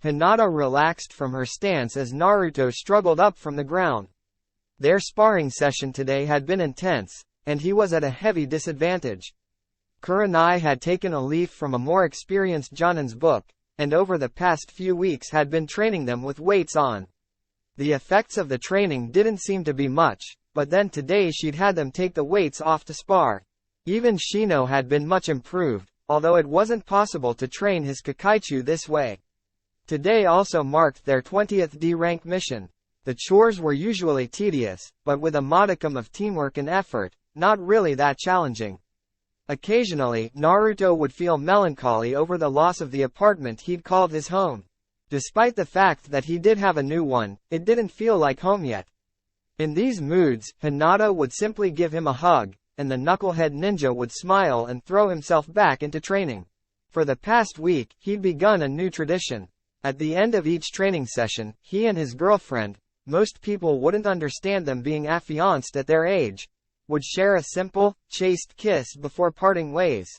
Hinata relaxed from her stance as Naruto struggled up from the ground. Their sparring session today had been intense, and he was at a heavy disadvantage. Kurenai had taken a leaf from a more experienced Jonin's book, and over the past few weeks had been training them with weights on. The effects of the training didn't seem to be much, but then today she'd had them take the weights off to spar. Even Shino had been much improved, although it wasn't possible to train his Kakaichu this way. Today also marked their 20th D-rank mission. The chores were usually tedious, but with a modicum of teamwork and effort, not really that challenging. Occasionally, Naruto would feel melancholy over the loss of the apartment he'd called his home. Despite the fact that he did have a new one, it didn't feel like home yet. In these moods, Hinata would simply give him a hug, and the knucklehead ninja would smile and throw himself back into training. For the past week, he'd begun a new tradition. At the end of each training session, he and his girlfriend, most people wouldn't understand them being affianced at their age, would share a simple, chaste kiss before parting ways.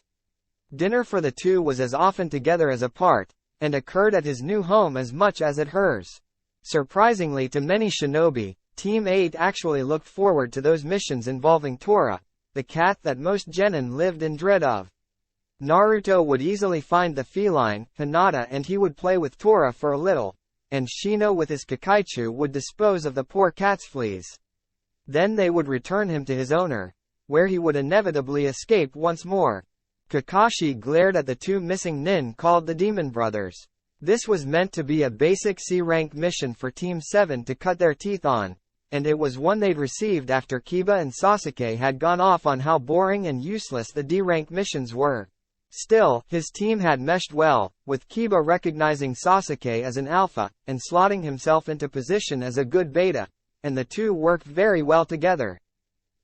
Dinner for the two was as often together as apart, and occurred at his new home as much as at hers. Surprisingly to many shinobi, Team 8 actually looked forward to those missions involving Tora, the cat that most genin lived in dread of. Naruto would easily find the feline, Hinata, and he would play with Tora for a little, and Shino with his Kakaichu would dispose of the poor cat's fleas. Then they would return him to his owner, where he would inevitably escape once more. Kakashi glared at the two missing nin called the Demon Brothers. This was meant to be a basic C-rank mission for Team 7 to cut their teeth on, and it was one they'd received after Kiba and Sasuke had gone off on how boring and useless the D-rank missions were. Still, his team had meshed well, with Kiba recognizing Sasuke as an alpha, and slotting himself into position as a good beta, and the two worked very well together.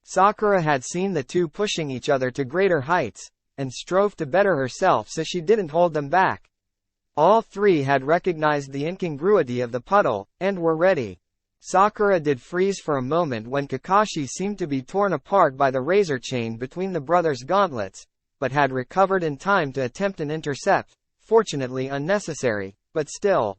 Sakura had seen the two pushing each other to greater heights, and strove to better herself so she didn't hold them back. All three had recognized the incongruity of the puddle, and were ready. Sakura did freeze for a moment when Kakashi seemed to be torn apart by the razor chain between the brothers' gauntlets, but had recovered in time to attempt an intercept, fortunately unnecessary, but still.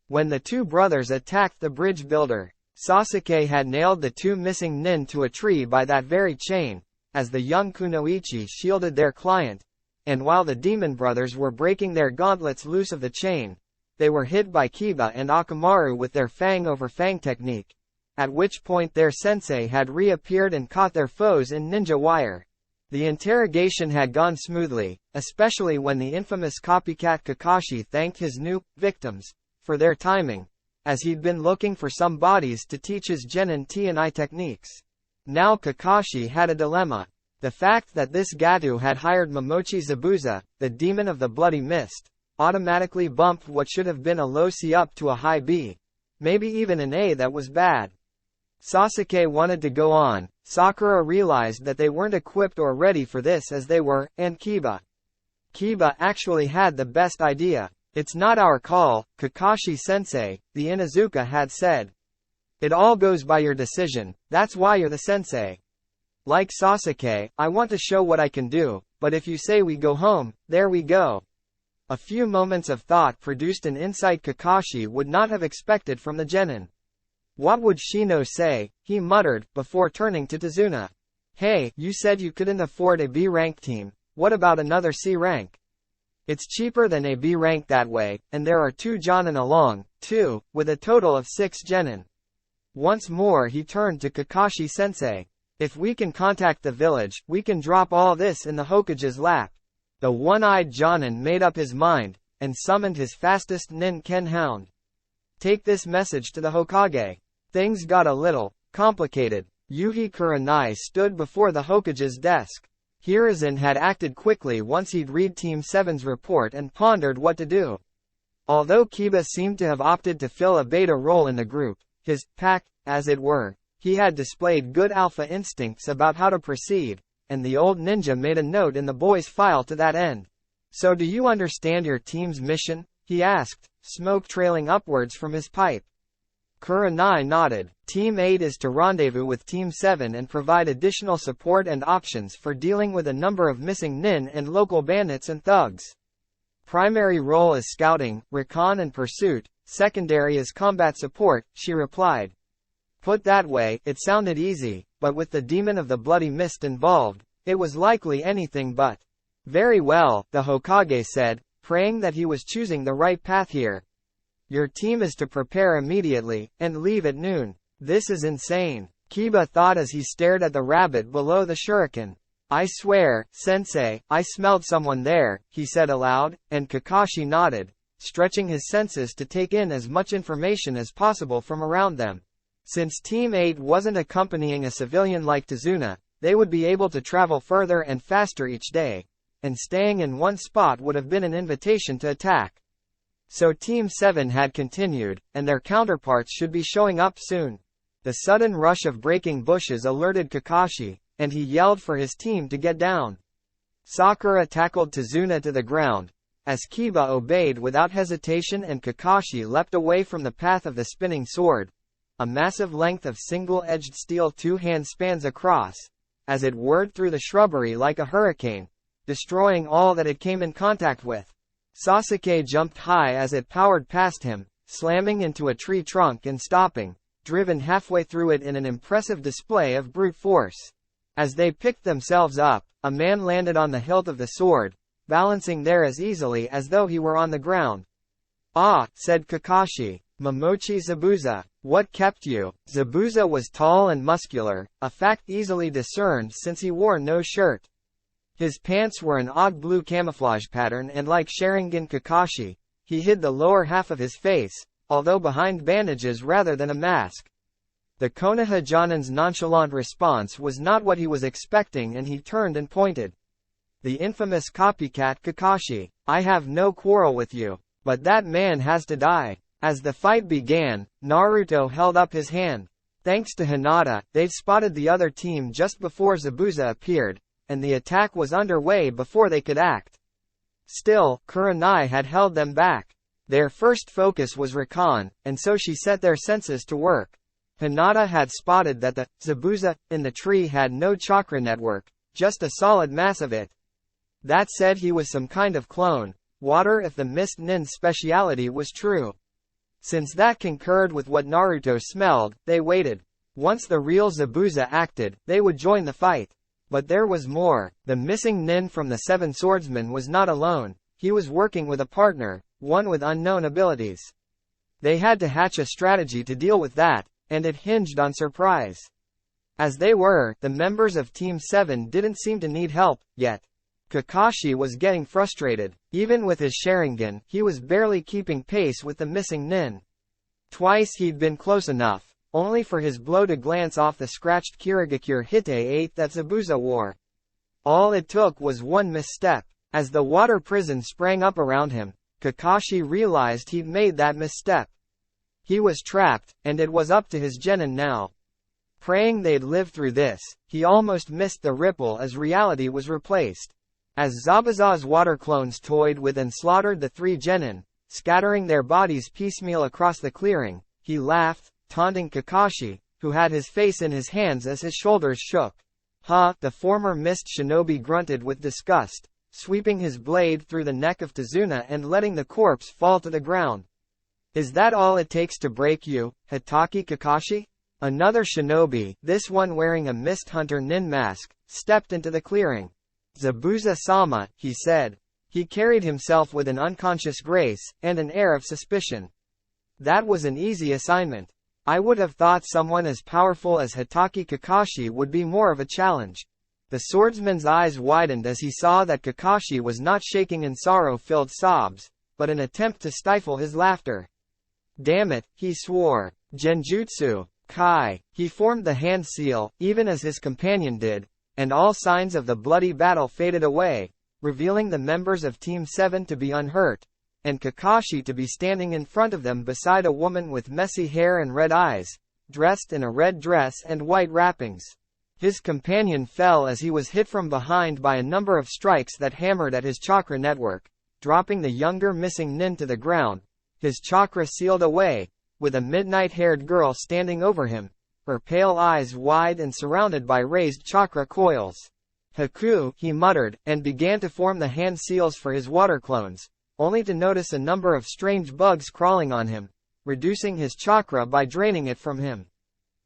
When the two brothers attacked the bridge builder, Sasuke had nailed the two missing nin to a tree by that very chain, as the young kunoichi shielded their client, and while the Demon Brothers were breaking their gauntlets loose of the chain, they were hit by Kiba and Akamaru with their fang over fang technique, at which point their sensei had reappeared and caught their foes in ninja wire. The interrogation had gone smoothly, especially when the infamous copycat Kakashi thanked his new victims for their timing, as he'd been looking for some bodies to teach his genin T&I techniques. Now Kakashi had a dilemma. The fact that this Gato had hired Momochi Zabuza, the demon of the bloody mist, automatically bumped what should have been a low C up to a high B. Maybe even an A that was bad. Sasuke wanted to go on. Sakura realized that they weren't equipped or ready for this as they were, and Kiba. Kiba actually had the best idea. "It's not our call, Kakashi-sensei," the Inuzuka had said. "It all goes by your decision, that's why you're the sensei. Like Sasuke, I want to show what I can do, but if you say we go home, there we go." A few moments of thought produced an insight Kakashi would not have expected from the genin. "What would Shino say?" he muttered, before turning to Tazuna. "Hey, you said you couldn't afford a B-rank team, what about another C rank? It's cheaper than a B rank that way, and there are 2 Jonin along, too, with a total of 6 genin." Once more he turned to Kakashi-sensei. "If we can contact the village, we can drop all this in the Hokage's lap." The one-eyed Jonin made up his mind, and summoned his fastest nin Ken Hound. "Take this message to the Hokage." Things got a little complicated. Yuhi Kurenai stood before the Hokage's desk. Hiruzen had acted quickly once he'd read Team 7's report and pondered what to do. Although Kiba seemed to have opted to fill a beta role in the group, his pack, as it were, he had displayed good alpha instincts about how to proceed, and the old ninja made a note in the boy's file to that end. "So do you understand your team's mission?" he asked, smoke trailing upwards from his pipe. Kurenai nodded. "Team 8 is to rendezvous with Team 7 and provide additional support and options for dealing with a number of missing nin and local bandits and thugs." Primary role is scouting, recon and pursuit, secondary is combat support, she replied. Put that way, it sounded easy, but with the demon of the bloody mist involved, it was likely anything but. Very well, the Hokage said, praying that he was choosing the right path here. Your team is to prepare immediately, and leave at noon. This is insane, Kiba thought as he stared at the rabbit below the shuriken. I swear, sensei, I smelled someone there, he said aloud, and Kakashi nodded, stretching his senses to take in as much information as possible from around them. Since Team 8 wasn't accompanying a civilian like Tazuna, they would be able to travel further and faster each day, and staying in one spot would have been an invitation to attack. So Team 7 had continued, and their counterparts should be showing up soon. The sudden rush of breaking bushes alerted Kakashi, and he yelled for his team to get down. Sakura tackled Tazuna to the ground, as Kiba obeyed without hesitation and Kakashi leapt away from the path of the spinning sword. A massive length of single-edged steel two-hand spans across, as it whirred through the shrubbery like a hurricane, destroying all that it came in contact with. Sasuke jumped high as it powered past him, slamming into a tree trunk and stopping, driven halfway through it in an impressive display of brute force. As they picked themselves up, a man landed on the hilt of the sword, balancing there as easily as though he were on the ground. Ah, said Kakashi. Momochi Zabuza, what kept you? Zabuza was tall and muscular, a fact easily discerned since he wore no shirt. His pants were an odd blue camouflage pattern and like Sharingan Kakashi, he hid the lower half of his face, although behind bandages rather than a mask. The Konoha Jonin's nonchalant response was not what he was expecting and he turned and pointed. The infamous copycat Kakashi, I have no quarrel with you, but that man has to die. As the fight began, Naruto held up his hand. Thanks to Hinata, they'd spotted the other team just before Zabuza appeared, and the attack was underway before they could act. Still, Kurenai had held them back. Their first focus was recon, and so she set their senses to work. Hinata had spotted that the Zabuza in the tree had no chakra network, just a solid mass of it. That said, he was some kind of clone, water if the Mist Nin's speciality was true. Since that concurred with what Naruto smelled, they waited. Once the real Zabuza acted, they would join the fight. But there was more. The missing nin from the Seven Swordsmen was not alone. He was working with a partner, one with unknown abilities. They had to hatch a strategy to deal with that, and it hinged on surprise. As they were, the members of Team 7 didn't seem to need help, yet. Kakashi was getting frustrated. Even with his Sharingan, he was barely keeping pace with the missing nin. Twice he'd been close enough, only for his blow to glance off the scratched Kirigakure Hite 8 that Zabuza wore. All it took was one misstep. As the water prison sprang up around him, Kakashi realized he'd made that misstep. He was trapped, and it was up to his genin now. Praying they'd live through this, he almost missed the ripple as reality was replaced. As Zabuza's water clones toyed with and slaughtered the three genin, scattering their bodies piecemeal across the clearing, he laughed, taunting Kakashi, who had his face in his hands as his shoulders shook. Ha! The former mist shinobi grunted with disgust, sweeping his blade through the neck of Tazuna and letting the corpse fall to the ground. Is that all it takes to break you, Hitaki Kakashi? Another shinobi, this one wearing a mist hunter nin mask, stepped into the clearing. Zabuza-sama, he said. He carried himself with an unconscious grace, and an air of suspicion. That was an easy assignment. I would have thought someone as powerful as Hitaki Kakashi would be more of a challenge. The swordsman's eyes widened as he saw that Kakashi was not shaking in sorrow-filled sobs, but an attempt to stifle his laughter. Damn it, he swore. Genjutsu, Kai. He formed the hand seal, even as his companion did, and all signs of the bloody battle faded away, revealing the members of Team 7 to be unhurt, and Kakashi to be standing in front of them beside a woman with messy hair and red eyes, dressed in a red dress and white wrappings. His companion fell as he was hit from behind by a number of strikes that hammered at his chakra network, dropping the younger missing nin to the ground, his chakra sealed away, with a midnight-haired girl standing over him, her pale eyes wide and surrounded by raised chakra coils. Haku, he muttered, and began to form the hand seals for his water clones, only to notice a number of strange bugs crawling on him, reducing his chakra by draining it from him.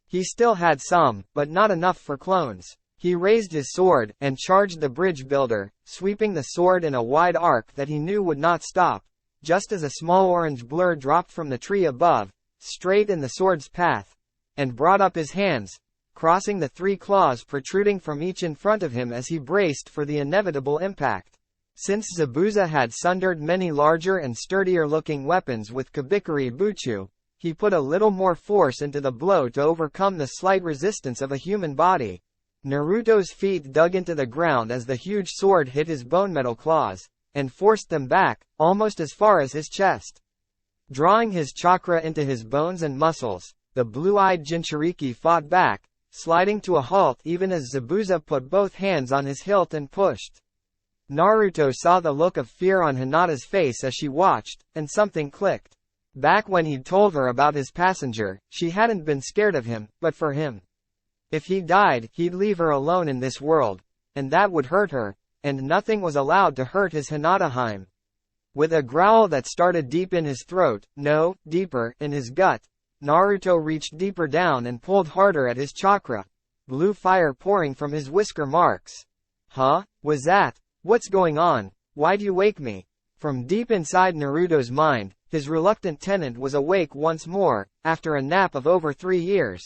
He still had some, but not enough for clones. He raised his sword, and charged the bridge builder, sweeping the sword in a wide arc that he knew would not stop, just as a small orange blur dropped from the tree above, straight in the sword's path, and brought up his hands, crossing the 3 claws protruding from each in front of him as he braced for the inevitable impact. Since Zabuza had sundered many larger and sturdier-looking weapons with Kabikari Buchu, he put a little more force into the blow to overcome the slight resistance of a human body. Naruto's feet dug into the ground as the huge sword hit his bone metal claws, and forced them back, almost as far as his chest. Drawing his chakra into his bones and muscles, the blue-eyed Jinchuriki fought back, sliding to a halt even as Zabuza put both hands on his hilt and pushed. Naruto saw the look of fear on Hinata's face as she watched, and something clicked. Back when he'd told her about his passenger, she hadn't been scared of him, but for him. If he died, he'd leave her alone in this world, and that would hurt her, and nothing was allowed to hurt his Hinataheim. With a growl that started deep in his throat, no, deeper, in his gut, Naruto reached deeper down and pulled harder at his chakra, blue fire pouring from his whisker marks. Huh? Was that? What's going on? Why'd you wake me? From deep inside Naruto's mind, his reluctant tenant was awake once more, after a nap of over 3 years.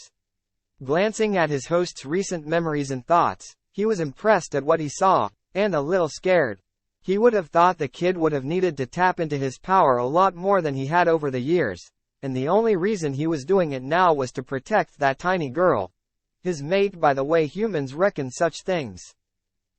Glancing at his host's recent memories and thoughts, he was impressed at what he saw, and a little scared. He would have thought the kid would have needed to tap into his power a lot more than he had over the years, and the only reason he was doing it now was to protect that tiny girl. His mate, by the way humans reckon such things.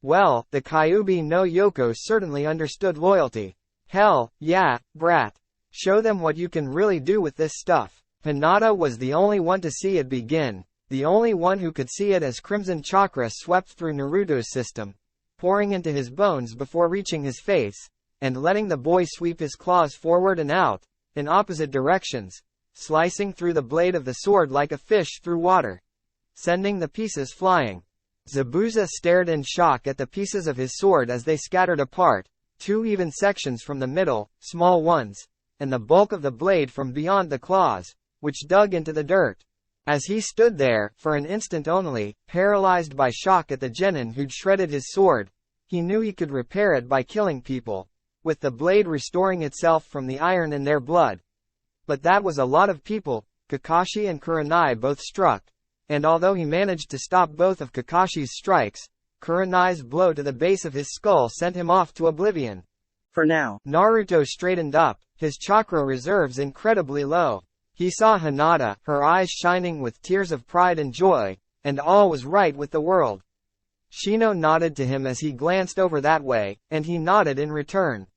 Well, the Kyuubi no Yoko certainly understood loyalty. Hell, yeah, brat. Show them what you can really do with this stuff. Hinata was the only one to see it begin. The only one who could see it as crimson chakra swept through Naruto's system, pouring into his bones before reaching his face, and letting the boy sweep his claws forward and out, in opposite directions, slicing through the blade of the sword like a fish through water, sending the pieces flying. Zabuza stared in shock at the pieces of his sword as they scattered apart, 2 even sections from the middle, small ones, and the bulk of the blade from beyond the claws, which dug into the dirt. As he stood there, for an instant only, paralyzed by shock at the genin who'd shredded his sword, he knew he could repair it by killing people, with the blade restoring itself from the iron in their blood. But that was a lot of people. Kakashi and Kurenai both struck, and although he managed to stop both of Kakashi's strikes, Kurenai's blow to the base of his skull sent him off to oblivion. For now, Naruto straightened up, his chakra reserves incredibly low. He saw Hinata, her eyes shining with tears of pride and joy, and all was right with the world. Shino nodded to him as he glanced over that way, and he nodded in return.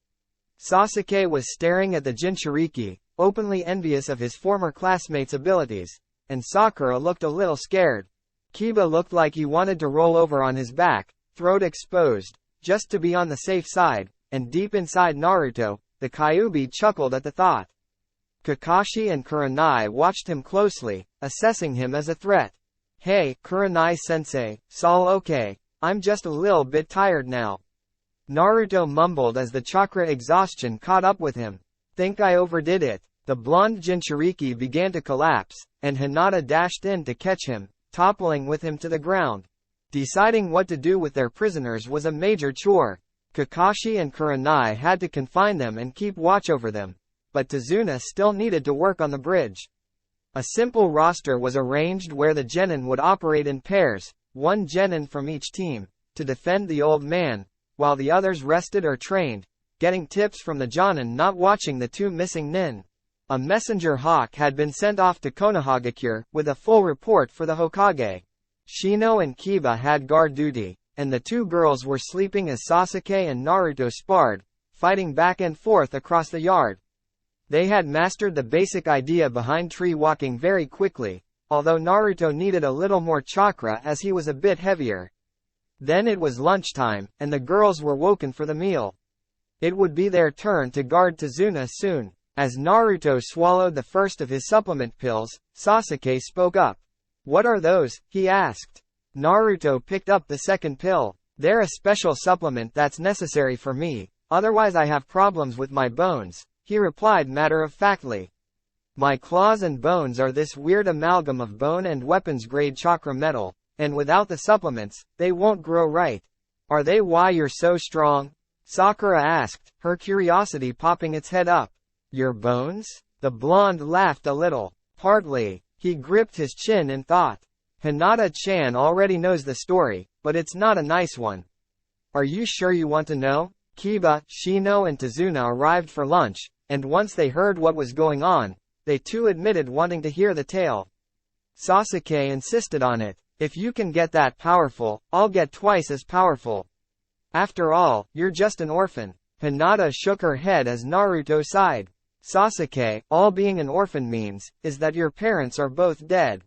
Sasuke was staring at the Jinchuriki, openly envious of his former classmate's abilities, and Sakura looked a little scared. Kiba looked like he wanted to roll over on his back, throat exposed, just to be on the safe side, and deep inside Naruto, the Kyuubi chuckled at the thought. Kakashi and Kurenai watched him closely, assessing him as a threat. Hey, Kurenai-sensei, s'all okay, I'm just a little bit tired now. Naruto mumbled as the chakra exhaustion caught up with him. Think I overdid it. The blonde Jinchuriki began to collapse, and Hinata dashed in to catch him, toppling with him to the ground. Deciding what to do with their prisoners was a major chore. Kakashi and Kurenai had to confine them and keep watch over them, but Tazuna still needed to work on the bridge. A simple roster was arranged where the genin would operate in pairs, 1 genin from each team, to defend the old man, while the others rested or trained, getting tips from the jonin not watching the 2 missing nin. A messenger hawk had been sent off to Konohagakure, with a full report for the Hokage. Shino and Kiba had guard duty, and the 2 girls were sleeping as Sasuke and Naruto sparred, fighting back and forth across the yard. They had mastered the basic idea behind tree walking very quickly, although Naruto needed a little more chakra as he was a bit heavier. Then it was lunchtime, and the girls were woken for the meal. It would be their turn to guard Tazuna soon. As Naruto swallowed the first of his supplement pills, Sasuke spoke up. What are those? He asked. Naruto picked up the second pill. They're a special supplement that's necessary for me. Otherwise I have problems with my bones, he replied matter-of-factly. My claws and bones are this weird amalgam of bone and weapons-grade chakra metal, and without the supplements, they won't grow right. Are they why you're so strong? Sakura asked, her curiosity popping its head up. Your bones? The blonde laughed a little. Partly. He gripped his chin in thought. Hinata-chan already knows the story, but it's not a nice one. Are you sure you want to know? Kiba, Shino and Tazuna arrived for lunch, and once they heard what was going on, they too admitted wanting to hear the tale. Sasuke insisted on it. If you can get that powerful, I'll get twice as powerful. After all, you're just an orphan. Hinata shook her head as Naruto sighed. Sasuke, all being an orphan means, is that your parents are both dead.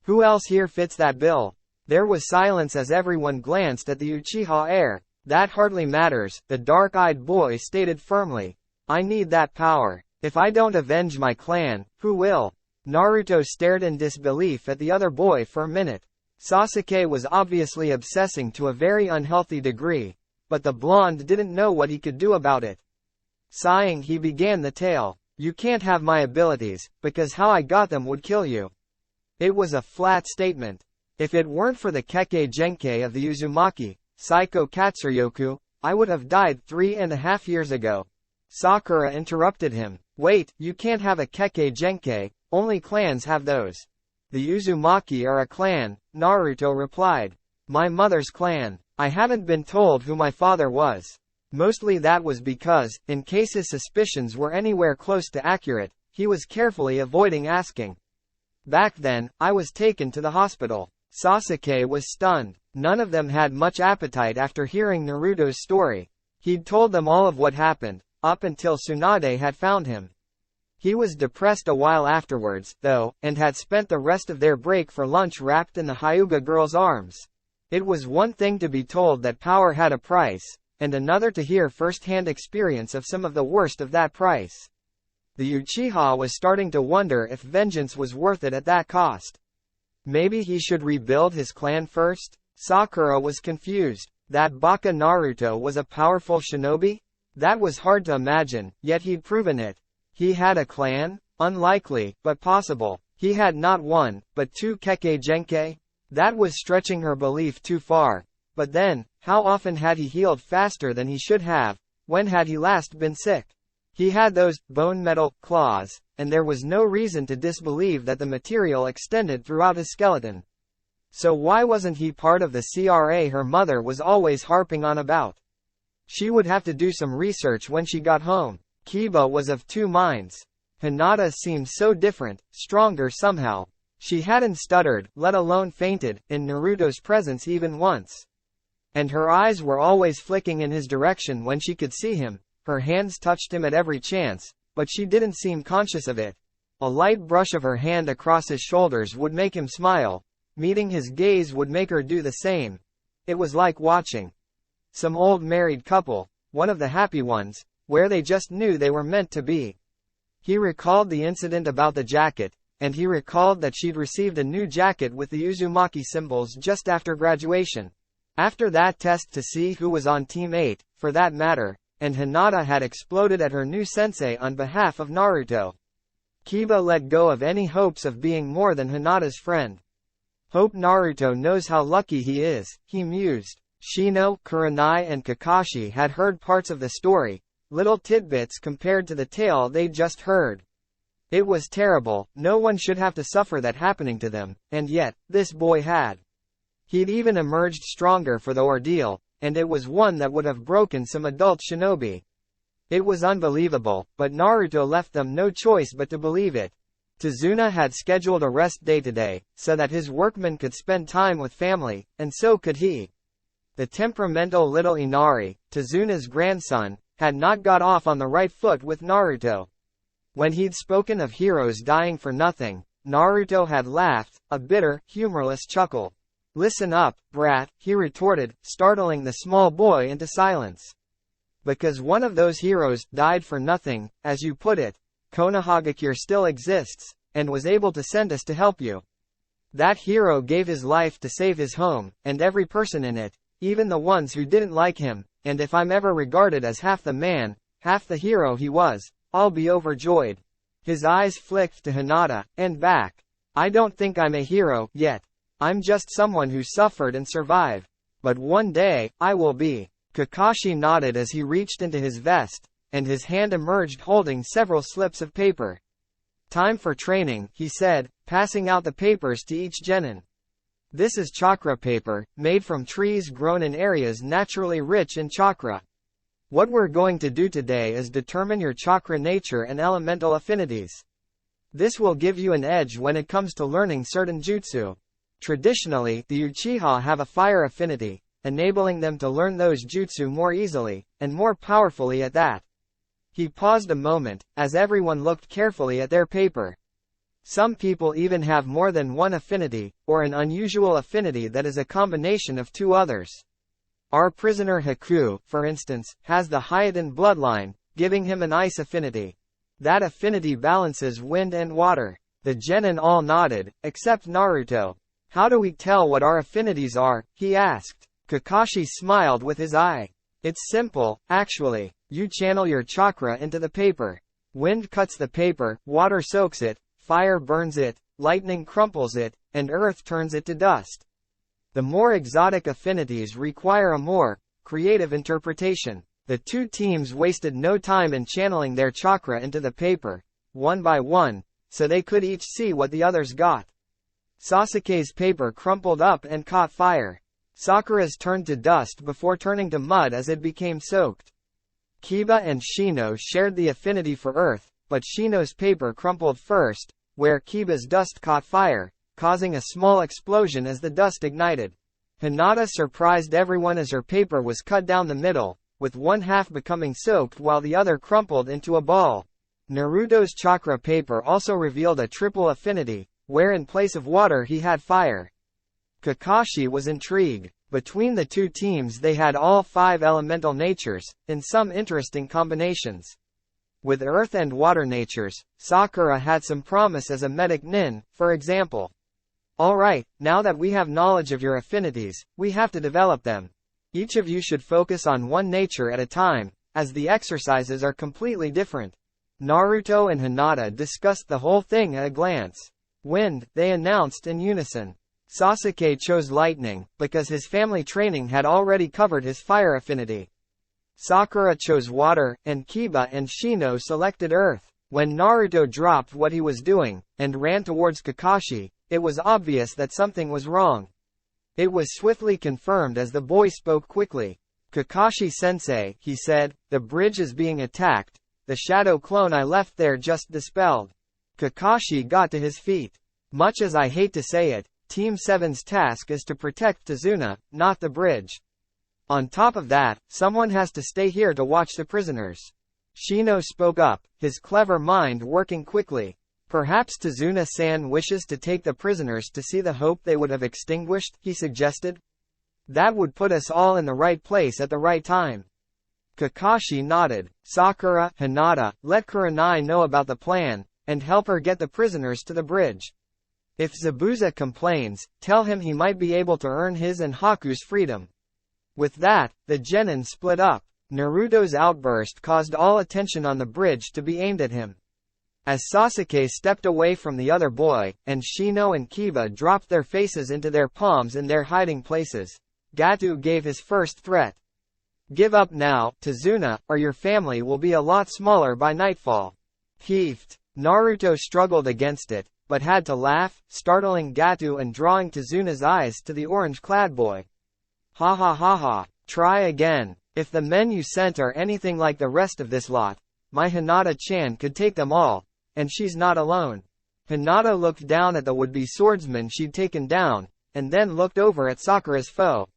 Who else here fits that bill? There was silence as everyone glanced at the Uchiha heir. That hardly matters, the dark-eyed boy stated firmly. I need that power. If I don't avenge my clan, who will? Naruto stared in disbelief at the other boy for a minute. Sasuke was obviously obsessing to a very unhealthy degree, but the blonde didn't know what he could do about it. Sighing, he began the tale. You can't have my abilities, because how I got them would kill you. It was a flat statement. If it weren't for the Kekkei Genkai of the Uzumaki, Saiko Katsuryoku, I would have died 3.5 years ago. Sakura interrupted him. Wait, you can't have a Kekkei Genkai, only clans have those. The Uzumaki are a clan, Naruto replied. My mother's clan. I haven't been told who my father was. Mostly that was because, in case his suspicions were anywhere close to accurate, he was carefully avoiding asking. Back then, I was taken to the hospital. Sasuke was stunned. None of them had much appetite after hearing Naruto's story. He'd told them all of what happened, up until Tsunade had found him. He was depressed a while afterwards, though, and had spent the rest of their break for lunch wrapped in the Hyuga girl's arms. It was one thing to be told that power had a price, and another to hear first-hand experience of some of the worst of that price. The Uchiha was starting to wonder if vengeance was worth it at that cost. Maybe he should rebuild his clan first? Sakura was confused. That baka Naruto was a powerful shinobi? That was hard to imagine, yet he'd proven it. He had a clan? Unlikely, but possible. He had not one, but two Kekkei Genkai? That was stretching her belief too far. But then, how often had he healed faster than he should have? When had he last been sick? He had those bone metal claws, and there was no reason to disbelieve that the material extended throughout his skeleton. So why wasn't he part of the CRA her mother was always harping on about? She would have to do some research when she got home. Kiba was of two minds. Hinata seemed so different, stronger somehow. She hadn't stuttered, let alone fainted, in Naruto's presence even once. And her eyes were always flicking in his direction when she could see him. Her hands touched him at every chance, but she didn't seem conscious of it. A light brush of her hand across his shoulders would make him smile. Meeting his gaze would make her do the same. It was like watching some old married couple, one of the happy ones, where they just knew they were meant to be. He recalled the incident about the jacket, and he recalled that she'd received a new jacket with the Uzumaki symbols just after graduation. After that test to see who was on Team 8, for that matter, and Hinata had exploded at her new sensei on behalf of Naruto. Kiba let go of any hopes of being more than Hinata's friend. Hope Naruto knows how lucky he is, he mused. Shino, Kurenai and Kakashi had heard parts of the story, little tidbits compared to the tale they'd just heard. It was terrible, no one should have to suffer that happening to them, and yet, this boy had. He'd even emerged stronger for the ordeal, and it was one that would have broken some adult shinobi. It was unbelievable, but Naruto left them no choice but to believe it. Tazuna had scheduled a rest day today, so that his workmen could spend time with family, and so could he. The temperamental little Inari, Tazuna's grandson, had not got off on the right foot with Naruto. When he'd spoken of heroes dying for nothing, Naruto had laughed, a bitter, humorless chuckle. Listen up, brat, he retorted, startling the small boy into silence. Because one of those heroes died for nothing, as you put it, Konohagakure still exists, and was able to send us to help you. That hero gave his life to save his home, and every person in it, even the ones who didn't like him, and if I'm ever regarded as half the man, half the hero he was, I'll be overjoyed. His eyes flicked to Hinata, and back. I don't think I'm a hero, yet. I'm just someone who suffered and survived. But one day, I will be. Kakashi nodded as he reached into his vest, and his hand emerged holding several slips of paper. Time for training, he said, passing out the papers to each genin. This is chakra paper, made from trees grown in areas naturally rich in chakra. What we're going to do today is determine your chakra nature and elemental affinities. This will give you an edge when it comes to learning certain jutsu. Traditionally, the Uchiha have a fire affinity, enabling them to learn those jutsu more easily, and more powerfully at that. He paused a moment, as everyone looked carefully at their paper. Some people even have more than one affinity, or an unusual affinity that is a combination of two others. Our prisoner Haku, for instance, has the Hyeten bloodline, giving him an ice affinity. That affinity balances wind and water. The genin all nodded, except Naruto. How do we tell what our affinities are? He asked. Kakashi smiled with his eye. It's simple, actually. You channel your chakra into the paper. Wind cuts the paper, water soaks it, fire burns it, lightning crumples it, and earth turns it to dust. The more exotic affinities require a more creative interpretation. The two teams wasted no time in channeling their chakra into the paper, one by one, so they could each see what the others got. Sasuke's paper crumpled up and caught fire. Sakura's turned to dust before turning to mud as it became soaked. Kiba and Shino shared the affinity for earth, but Shino's paper crumpled first, where Kiba's dust caught fire, causing a small explosion as the dust ignited. Hinata surprised everyone as her paper was cut down the middle, with one half becoming soaked while the other crumpled into a ball. Naruto's chakra paper also revealed a triple affinity, where in place of water he had fire. Kakashi was intrigued. Between the two teams they had all 5 elemental natures, in some interesting combinations. With earth and water natures, Sakura had some promise as a medic nin, for example. Alright, now that we have knowledge of your affinities, we have to develop them. Each of you should focus on one nature at a time, as the exercises are completely different. Naruto and Hinata discussed the whole thing at a glance. Wind, they announced in unison. Sasuke chose lightning, because his family training had already covered his fire affinity. Sakura chose water, and Kiba and Shino selected earth. When Naruto dropped what he was doing, and ran towards Kakashi, it was obvious that something was wrong. It was swiftly confirmed as the boy spoke quickly. Kakashi-sensei, he said, the bridge is being attacked. The shadow clone I left there just dispelled. Kakashi got to his feet. Much as I hate to say it, Team 7's task is to protect Tazuna, not the bridge. On top of that, someone has to stay here to watch the prisoners. Shino spoke up, his clever mind working quickly. Perhaps Tazuna-san wishes to take the prisoners to see the hope they would have extinguished, he suggested. That would put us all in the right place at the right time. Kakashi nodded. Sakura, Hinata, let Kurenai know about the plan, and help her get the prisoners to the bridge. If Zabuza complains, tell him he might be able to earn his and Haku's freedom. With that, the genin split up. Naruto's outburst caused all attention on the bridge to be aimed at him. As Sasuke stepped away from the other boy, and Shino and Kiba dropped their faces into their palms in their hiding places, Gato gave his first threat. Give up now, Tazuna, or your family will be a lot smaller by nightfall. Heaved. Naruto struggled against it, but had to laugh, startling Gato and drawing Tazuna's eyes to the orange-clad boy. Ha ha ha ha. Try again. If the men you sent are anything like the rest of this lot, my Hinata-chan could take them all, and she's not alone. Hinata looked down at the would-be swordsman she'd taken down, and then looked over at Sakura's foe.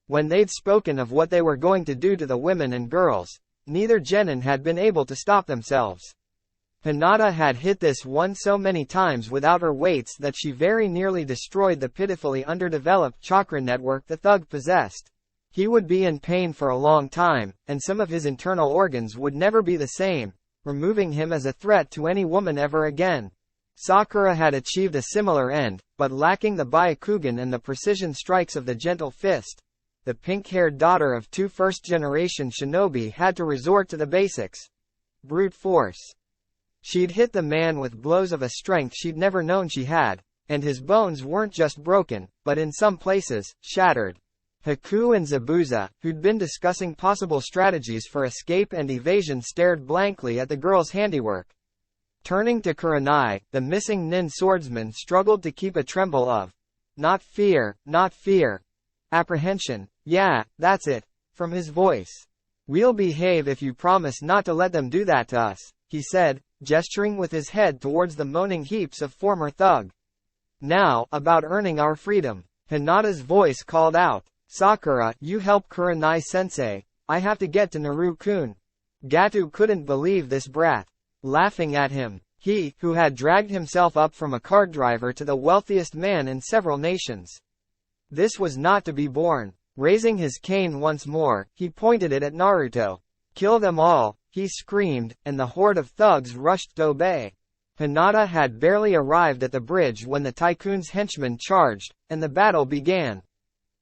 When they'd spoken of what they were going to do to the women and girls, neither genin had been able to stop themselves. Hinata had hit this one so many times without her weights that she very nearly destroyed the pitifully underdeveloped chakra network the thug possessed. He would be in pain for a long time, and some of his internal organs would never be the same, removing him as a threat to any woman ever again. Sakura had achieved a similar end, but lacking the Byakugan and the precision strikes of the gentle fist. the pink-haired daughter of two first-generation shinobi had to resort to the basics. Brute force. She'd hit the man with blows of a strength she'd never known she had, and his bones weren't just broken, but in some places, shattered. Haku and Zabuza, who'd been discussing possible strategies for escape and evasion, stared blankly at the girl's handiwork. Turning to Kurenai, the missing nin swordsman struggled to keep a tremble of, not fear, apprehension, yeah, that's it, from his voice. We'll behave if you promise not to let them do that to us, he said, gesturing with his head towards the moaning heaps of former thug. Now, about earning our freedom. Hinata's voice called out, Sakura, you help Kurenai-sensei, I have to get to Naru-kun. Gato couldn't believe this brat. Laughing at him, he, who had dragged himself up from a cart driver to the wealthiest man in several nations. This was not to be borne. Raising his cane once more, he pointed it at Naruto. Kill them all, he screamed, and the horde of thugs rushed to obey. Hinata had barely arrived at the bridge when the tycoon's henchmen charged, and the battle began.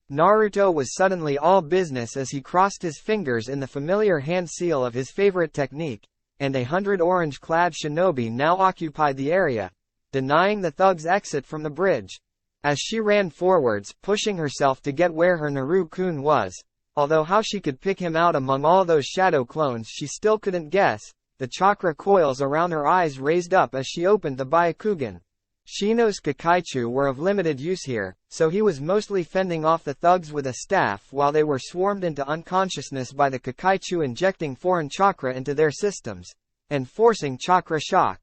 Naruto was suddenly all business as he crossed his fingers in the familiar hand seal of his favorite technique, and 100 orange-clad shinobi now occupied the area, denying the thugs exit from the bridge. As she ran forwards, pushing herself to get where her Naru-kun was, although how she could pick him out among all those shadow clones she still couldn't guess, the chakra coils around her eyes raised up as she opened the Byakugan. Shino's Kakaichu were of limited use here, so he was mostly fending off the thugs with a staff while they were swarmed into unconsciousness by the Kakaichu injecting foreign chakra into their systems, and forcing chakra shock.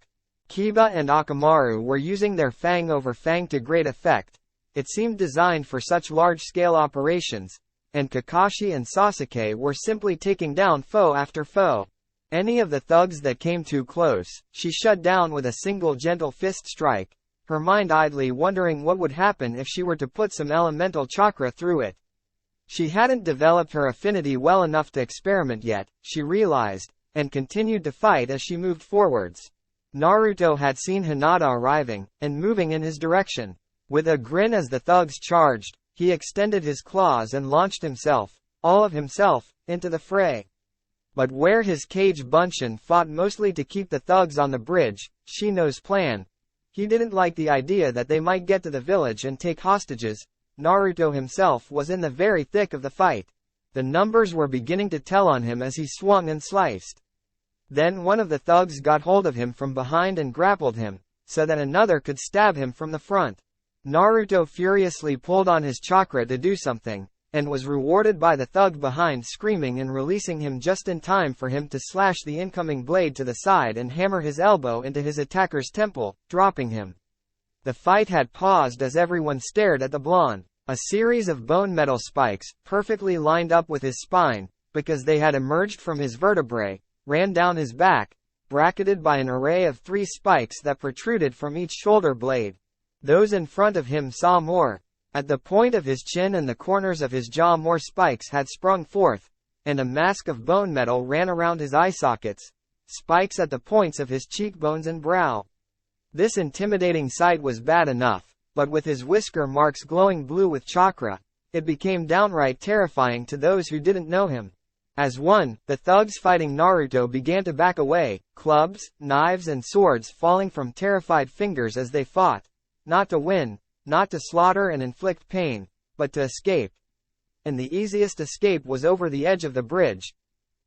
Kiba and Akamaru were using their fang over fang to great effect. It seemed designed for such large-scale operations, and Kakashi and Sasuke were simply taking down foe after foe. Any of the thugs that came too close, she shut down with a single gentle fist strike, her mind idly wondering what would happen if she were to put some elemental chakra through it. She hadn't developed her affinity well enough to experiment yet, she realized, and continued to fight as she moved forwards. Naruto had seen Hinata arriving, and moving in his direction. With a grin as the thugs charged, he extended his claws and launched himself, all of himself, into the fray. But where his Kage Bunshin fought mostly to keep the thugs on the bridge, Shino's plan. He didn't like the idea that they might get to the village and take hostages. Naruto himself was in the very thick of the fight. The numbers were beginning to tell on him as he swung and sliced. Then one of the thugs got hold of him from behind and grappled him, so that another could stab him from the front. Naruto furiously pulled on his chakra to do something, and was rewarded by the thug behind screaming and releasing him just in time for him to slash the incoming blade to the side and hammer his elbow into his attacker's temple, dropping him. The fight had paused as everyone stared at the blonde. A series of bone metal spikes, perfectly lined up with his spine, because they had emerged from his vertebrae, ran down his back, bracketed by an array of 3 spikes that protruded from each shoulder blade. Those in front of him saw more. At the point of his chin and the corners of his jaw more spikes had sprung forth, and a mask of bone metal ran around his eye sockets, spikes at the points of his cheekbones and brow. This intimidating sight was bad enough, but with his whisker marks glowing blue with chakra, it became downright terrifying to those who didn't know him. As one, the thugs fighting Naruto began to back away, clubs, knives and swords falling from terrified fingers as they fought. Not to win, not to slaughter and inflict pain, but to escape. And the easiest escape was over the edge of the bridge.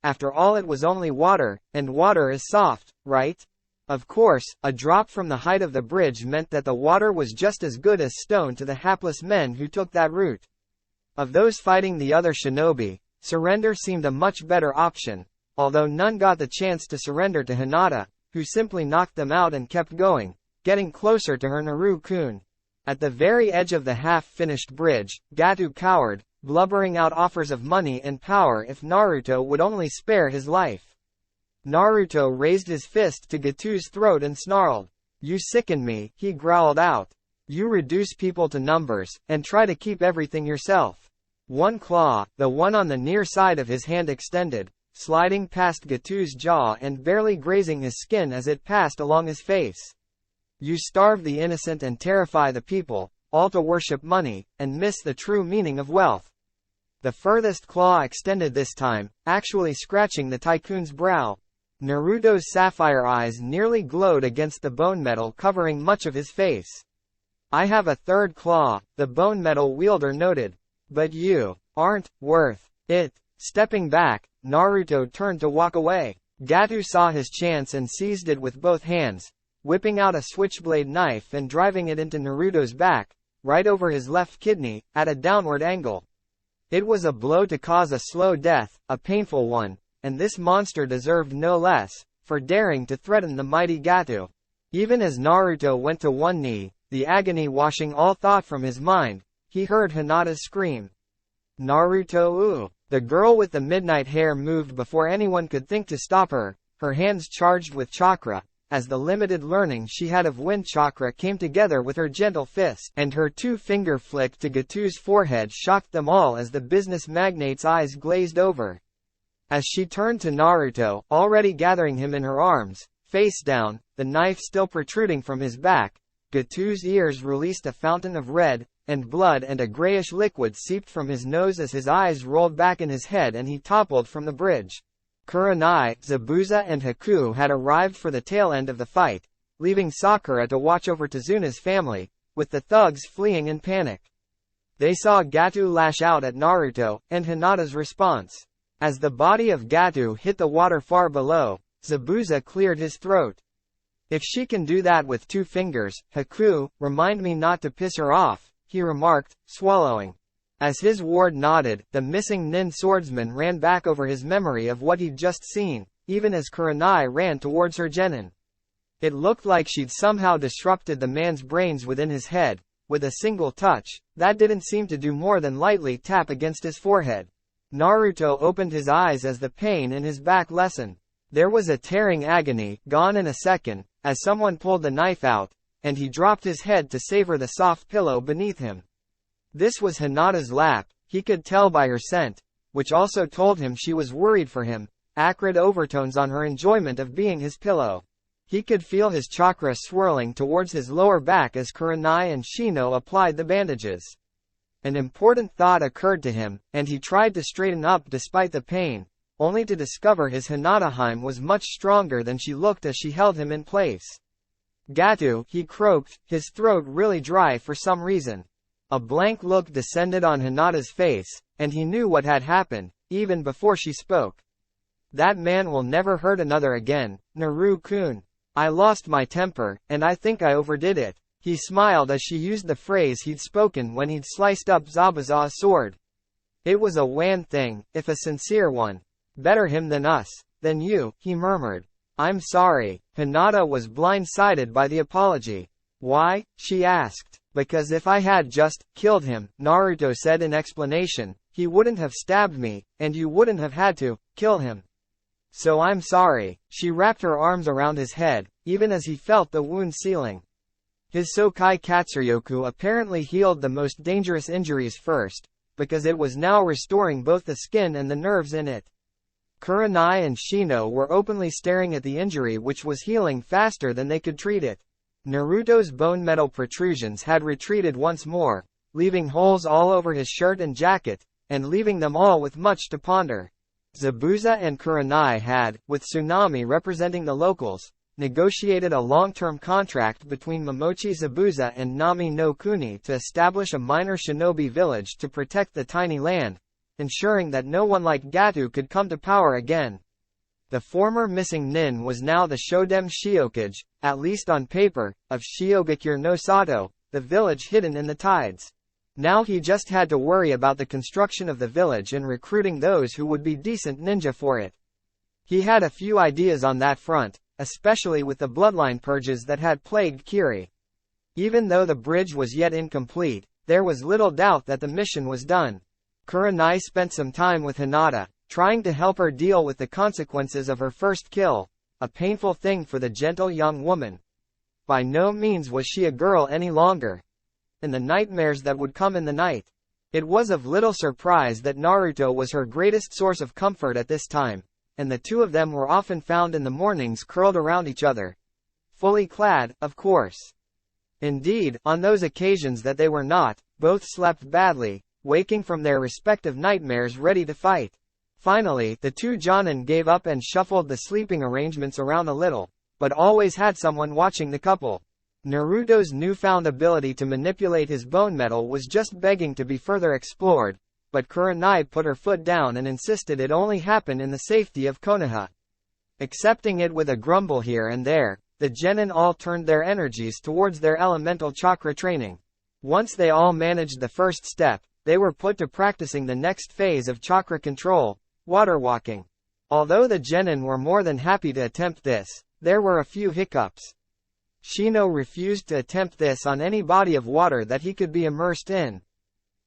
After all, it was only water, and water is soft, right? Of course, a drop from the height of the bridge meant that the water was just as good as stone to the hapless men who took that route. Of those fighting the other shinobi, surrender seemed a much better option, although none got the chance to surrender to Hinata, who simply knocked them out and kept going, getting closer to her Naru-kun. At the very edge of the half-finished bridge, Gato cowered, blubbering out offers of money and power if Naruto would only spare his life. Naruto raised his fist to Gato's throat and snarled. "You sicken me," he growled out. "You reduce people to numbers, and try to keep everything yourself." One claw, the one on the near side of his hand, extended, sliding past Gato's jaw and barely grazing his skin as it passed along his face. "You starve the innocent and terrify the people, all to worship money, and miss the true meaning of wealth." The furthest claw extended this time, actually scratching the tycoon's brow. Naruto's sapphire eyes nearly glowed against the bone metal covering much of his face. I have a third claw, the bone metal wielder noted. But you aren't worth it. Stepping back, Naruto turned to walk away. Gato saw his chance and seized it with both hands, whipping out a switchblade knife and driving it into Naruto's back, right over his left kidney, at a downward angle. It was a blow to cause a slow death, a painful one, and this monster deserved no less, for daring to threaten the mighty Gato. Even as Naruto went to one knee, the agony washing all thought from his mind, he heard Hinata's scream. Naruto ooh! The girl with the midnight hair moved before anyone could think to stop her, her hands charged with chakra, as the limited learning she had of wind chakra came together with her gentle fist, and her two-finger flick to Gatu's forehead shocked them all as the business magnate's eyes glazed over. As she turned to Naruto, already gathering him in her arms, face down, the knife still protruding from his back, Gatu's ears released a fountain of red and blood, and a grayish liquid seeped from his nose as his eyes rolled back in his head and he toppled from the bridge. Kurenai, Zabuza and Haku had arrived for the tail end of the fight, leaving Sakura to watch over Tazuna's family, with the thugs fleeing in panic. They saw Gato lash out at Naruto, and Hinata's response. As the body of Gato hit the water far below, Zabuza cleared his throat. If she can do that with 2 fingers, Haku, remind me not to piss her off, he remarked, swallowing. As his ward nodded, the missing nin swordsman ran back over his memory of what he'd just seen, even as Kurenai ran towards her genin. It looked like she'd somehow disrupted the man's brains within his head, with a single touch, that didn't seem to do more than lightly tap against his forehead. Naruto opened his eyes as the pain in his back lessened. There was a tearing agony, gone in a second, as someone pulled the knife out, and he dropped his head to savor the soft pillow beneath him. This was Hinata's lap, he could tell by her scent, which also told him she was worried for him, acrid overtones on her enjoyment of being his pillow. He could feel his chakra swirling towards his lower back as Kurenai and Shino applied the bandages. An important thought occurred to him, and he tried to straighten up despite the pain, only to discover his Hinataheim was much stronger than she looked as she held him in place. Gato, he croaked, his throat really dry for some reason. A blank look descended on Hinata's face, and he knew what had happened, even before she spoke. That man will never hurt another again, Naru-kun. I lost my temper, and I think I overdid it. He smiled as she used the phrase he'd spoken when he'd sliced up Zabuza's sword. It was a wan thing, if a sincere one. Better him than us, than you, he murmured. I'm sorry. Hinata was blindsided by the apology. Why? She asked. Because if I had just killed him, Naruto said in explanation, he wouldn't have stabbed me, and you wouldn't have had to kill him. So I'm sorry. She wrapped her arms around his head, even as he felt the wound sealing. His Sokai Katsuryoku apparently healed the most dangerous injuries first, because it was now restoring both the skin and the nerves in it. Kurenai and Shino were openly staring at the injury, which was healing faster than they could treat it. Naruto's bone metal protrusions had retreated once more, leaving holes all over his shirt and jacket, and leaving them all with much to ponder. Zabuza and Kurenai had, with Tsunami representing the locals, negotiated a long-term contract between Momochi Zabuza and Nami no Kuni to establish a minor shinobi village to protect the tiny land, ensuring that no one like Gato could come to power again. The former missing nin was now the Shodem Shiokage, at least on paper, of Shiogakure no Sato, the village hidden in the tides. Now he just had to worry about the construction of the village and recruiting those who would be decent ninja for it. He had a few ideas on that front, especially with the bloodline purges that had plagued Kiri. Even though the bridge was yet incomplete, there was little doubt that the mission was done. Kurenai spent some time with Hinata, trying to help her deal with the consequences of her first kill, a painful thing for the gentle young woman. By no means was she a girl any longer. And the nightmares that would come in the night. It was of little surprise that Naruto was her greatest source of comfort at this time, and the two of them were often found in the mornings curled around each other. Fully clad, of course. Indeed, on those occasions that they were not, both slept badly, waking from their respective nightmares ready to fight. Finally, the two Jonin gave up and shuffled the sleeping arrangements around a little, but always had someone watching the couple. Naruto's newfound ability to manipulate his bone metal was just begging to be further explored, but Kurenai put her foot down and insisted it only happen in the safety of Konoha. Accepting it with a grumble here and there, the genin all turned their energies towards their elemental chakra training. Once they all managed the first step, they were put to practicing the next phase of chakra control, water walking. Although the genin were more than happy to attempt this, there were a few hiccups. Shino refused to attempt this on any body of water that he could be immersed in.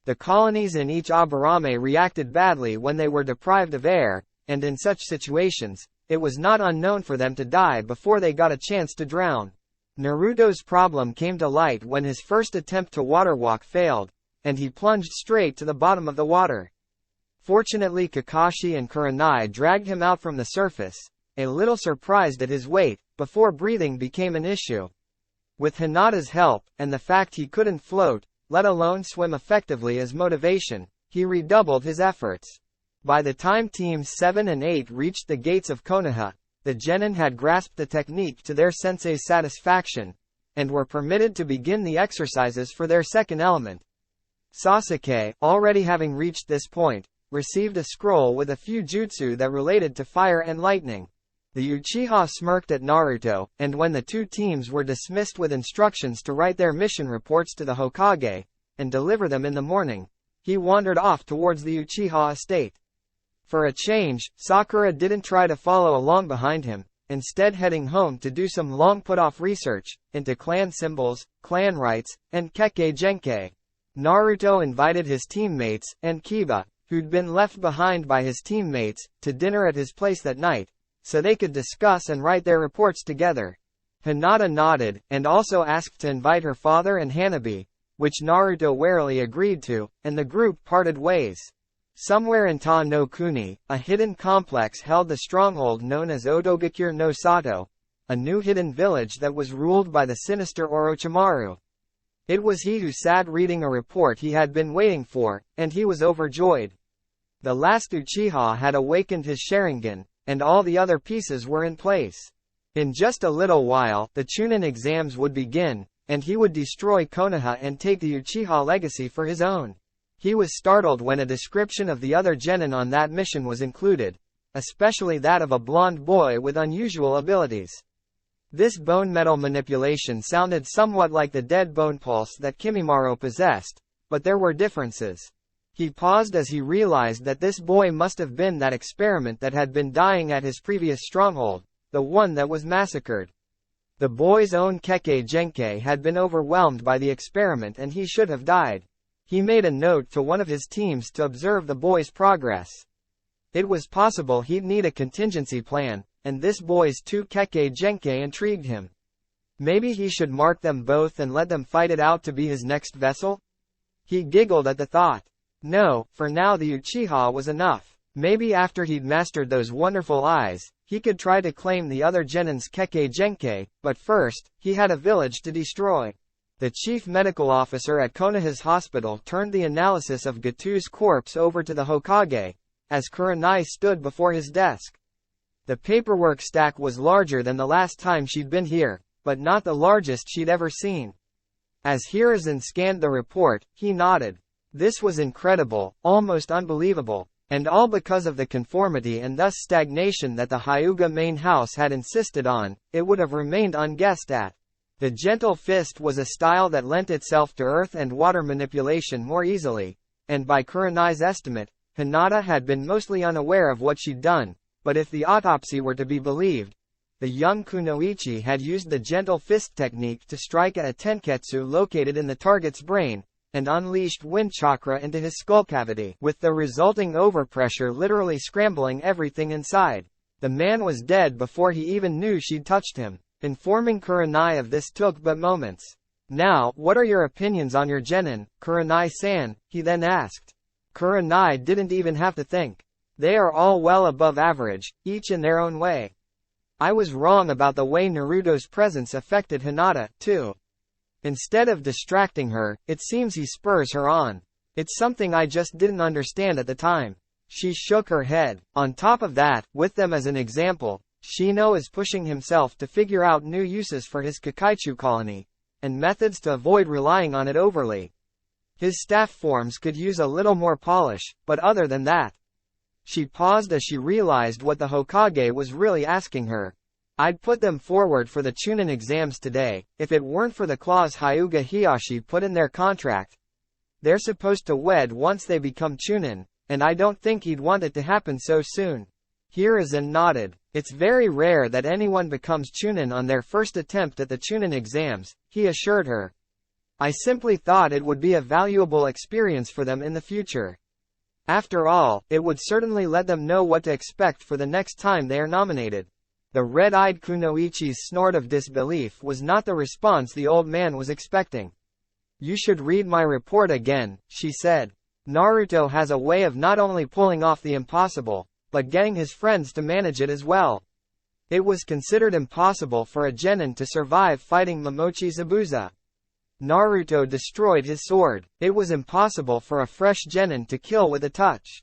The colonies in each Aburame reacted badly when they were deprived of air, and in such situations, it was not unknown for them to die before they got a chance to drown. Naruto's problem came to light when his first attempt to water walk failed, and he plunged straight to the bottom of the water. Fortunately, Kakashi and Kurenai dragged him out from the surface, a little surprised at his weight, before breathing became an issue. With Hinata's help, and the fact he couldn't float, let alone swim effectively as motivation, he redoubled his efforts. By the time teams 7 and 8 reached the gates of Konoha, the genin had grasped the technique to their sensei's satisfaction, and were permitted to begin the exercises for their second element. Sasuke, already having reached this point, received a scroll with a few jutsu that related to fire and lightning. The Uchiha smirked at Naruto, and when the two teams were dismissed with instructions to write their mission reports to the Hokage, and deliver them in the morning, he wandered off towards the Uchiha estate. For a change, Sakura didn't try to follow along behind him, instead heading home to do some long put-off research into clan symbols, clan rites, and Kekkei Genkai. Naruto invited his teammates, and Kiba, who'd been left behind by his teammates, to dinner at his place that night, so they could discuss and write their reports together. Hinata nodded, and also asked to invite her father and Hanabi, which Naruto warily agreed to, and the group parted ways. Somewhere in Ta no Kuni, a hidden complex held the stronghold known as Otogakure no Sato, a new hidden village that was ruled by the sinister Orochimaru. It was he who sat reading a report he had been waiting for, and he was overjoyed. The last Uchiha had awakened his Sharingan, and all the other pieces were in place. In just a little while, the Chunin exams would begin, and he would destroy Konoha and take the Uchiha legacy for his own. He was startled when a description of the other genin on that mission was included, especially that of a blonde boy with unusual abilities. This bone metal manipulation sounded somewhat like the dead bone pulse that Kimimaro possessed, but there were differences. He paused as he realized that this boy must have been that experiment that had been dying at his previous stronghold, the one that was massacred. The boy's own Kekkei Genkai had been overwhelmed by the experiment and he should have died. He made a note to one of his teams to observe the boy's progress. It was possible he'd need a contingency plan, and this boy's two Kekkei Genkai intrigued him. Maybe he should mark them both and let them fight it out to be his next vessel? He giggled at the thought. No, for now the Uchiha was enough. Maybe after he'd mastered those wonderful eyes, he could try to claim the other genin's Kekkei Genkai, but first, he had a village to destroy. The chief medical officer at Konoha's hospital turned the analysis of Gatu's corpse over to the Hokage, as Kurenai stood before his desk. The paperwork stack was larger than the last time she'd been here, but not the largest she'd ever seen. As Hiruzen scanned the report, he nodded. This was incredible, almost unbelievable, and all because of the conformity and thus stagnation that the Hyuga main house had insisted on. It would have remained unguessed at. The gentle fist was a style that lent itself to earth and water manipulation more easily, and by Kurenai's estimate, Hinata had been mostly unaware of what she'd done, but if the autopsy were to be believed, the young Kunoichi had used the gentle fist technique to strike at a tenketsu located in the target's brain, and unleashed wind chakra into his skull cavity, with the resulting overpressure literally scrambling everything inside. The man was dead before he even knew she'd touched him. Informing Kurenai of this took but moments. Now, what are your opinions on your genin, Kurenai-san? He then asked. Kurenai didn't even have to think. They are all well above average, each in their own way. I was wrong about the way Naruto's presence affected Hinata, too. Instead of distracting her, it seems he spurs her on. It's something I just didn't understand at the time. She shook her head. On top of that, with them as an example, Shino is pushing himself to figure out new uses for his Kakaichu colony, and methods to avoid relying on it overly. His staff forms could use a little more polish, but other than that. She paused as she realized what the Hokage was really asking her. I'd put them forward for the Chunin exams today, if it weren't for the clause Hyuga Hiyashi put in their contract. They're supposed to wed once they become Chunin, and I don't think he'd want it to happen so soon. Hiruzen nodded. It's very rare that anyone becomes Chunin on their first attempt at the Chunin exams, he assured her. I simply thought it would be a valuable experience for them in the future. After all, it would certainly let them know what to expect for the next time they are nominated. The red-eyed Kunoichi's snort of disbelief was not the response the old man was expecting. You should read my report again, she said. Naruto has a way of not only pulling off the impossible, but getting his friends to manage it as well. It was considered impossible for a genin to survive fighting Momochi Zabuza. Naruto destroyed his sword. It was impossible for a fresh genin to kill with a touch.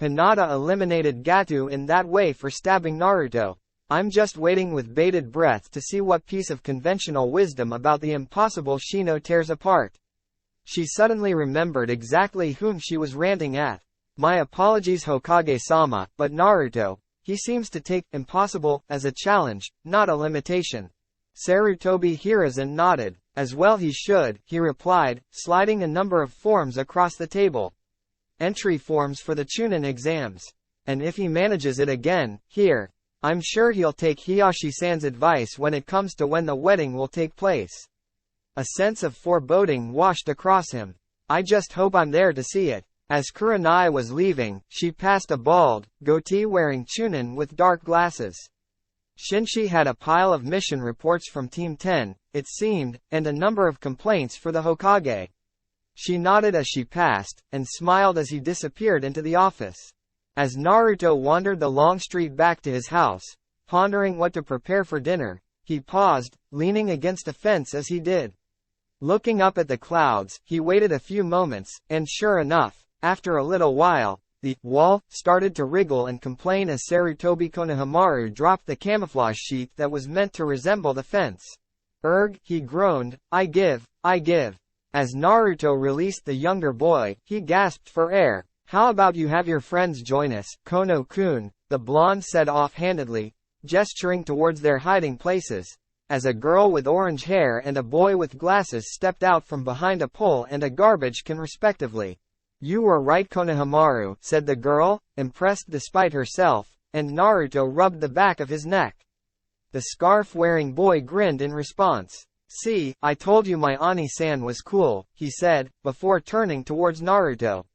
Hinata eliminated Gato in that way for stabbing Naruto. I'm just waiting with bated breath to see what piece of conventional wisdom about the impossible Shino tears apart. She suddenly remembered exactly whom she was ranting at. My apologies Hokage-sama, but Naruto, he seems to take impossible as a challenge, not a limitation. Sarutobi Hiruzen nodded. As well he should, he replied, sliding a number of forms across the table. Entry forms for the Chunin exams. And if he manages it again, here. I'm sure he'll take Hiyashi-san's advice when it comes to when the wedding will take place. A sense of foreboding washed across him. I just hope I'm there to see it. As Kurenai was leaving, she passed a bald, goatee-wearing Chunin with dark glasses. Shinshi had a pile of mission reports from Team 10, it seemed, and a number of complaints for the Hokage. She nodded as she passed, and smiled as he disappeared into the office. As Naruto wandered the long street back to his house, pondering what to prepare for dinner, he paused, leaning against a fence as he did. Looking up at the clouds, he waited a few moments, and sure enough, after a little while, the wall started to wriggle and complain as Sarutobi Konohamaru dropped the camouflage sheet that was meant to resemble the fence. Erg, he groaned, I give. As Naruto released the younger boy, he gasped for air. How about you have your friends join us, Kono-kun, the blonde said offhandedly, gesturing towards their hiding places, as a girl with orange hair and a boy with glasses stepped out from behind a pole and a garbage can respectively. You were right Konohamaru, said the girl, impressed despite herself, and Naruto rubbed the back of his neck. The scarf-wearing boy grinned in response. See, I told you my Ani-san was cool, he said, before turning towards Naruto.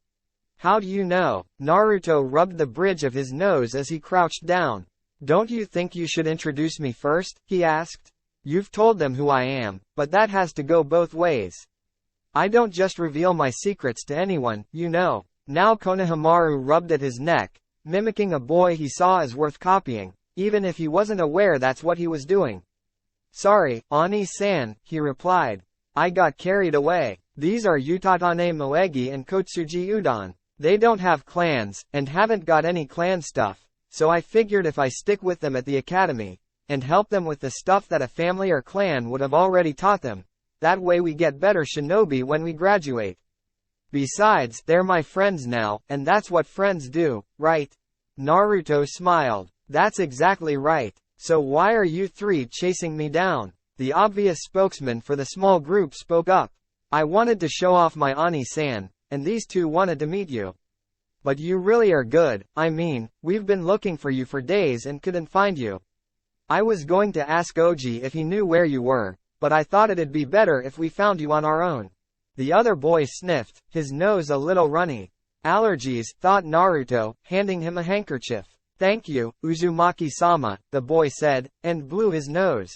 How do you know? Naruto rubbed the bridge of his nose as he crouched down. Don't you think you should introduce me first? He asked. You've told them who I am, but that has to go both ways. I don't just reveal my secrets to anyone, you know. Now Konohamaru rubbed at his neck, mimicking a boy he saw as worth copying, even if he wasn't aware that's what he was doing. Sorry, Ani-san, he replied. I got carried away. These are Utatane Moegi and Kotsuji Udon. They don't have clans, and haven't got any clan stuff, so I figured if I stick with them at the academy, and help them with the stuff that a family or clan would have already taught them, that way we get better shinobi when we graduate. Besides, they're my friends now, and that's what friends do, right? Naruto smiled. That's exactly right. So why are you three chasing me down? The obvious spokesman for the small group spoke up. I wanted to show off my Ani-san, and these two wanted to meet you. But you really are good, I mean, we've been looking for you for days and couldn't find you. I was going to ask Oji if he knew where you were, but I thought it'd be better if we found you on our own. The other boy sniffed, his nose a little runny. Allergies, thought Naruto, handing him a handkerchief. Thank you, Uzumaki-sama, the boy said, and blew his nose.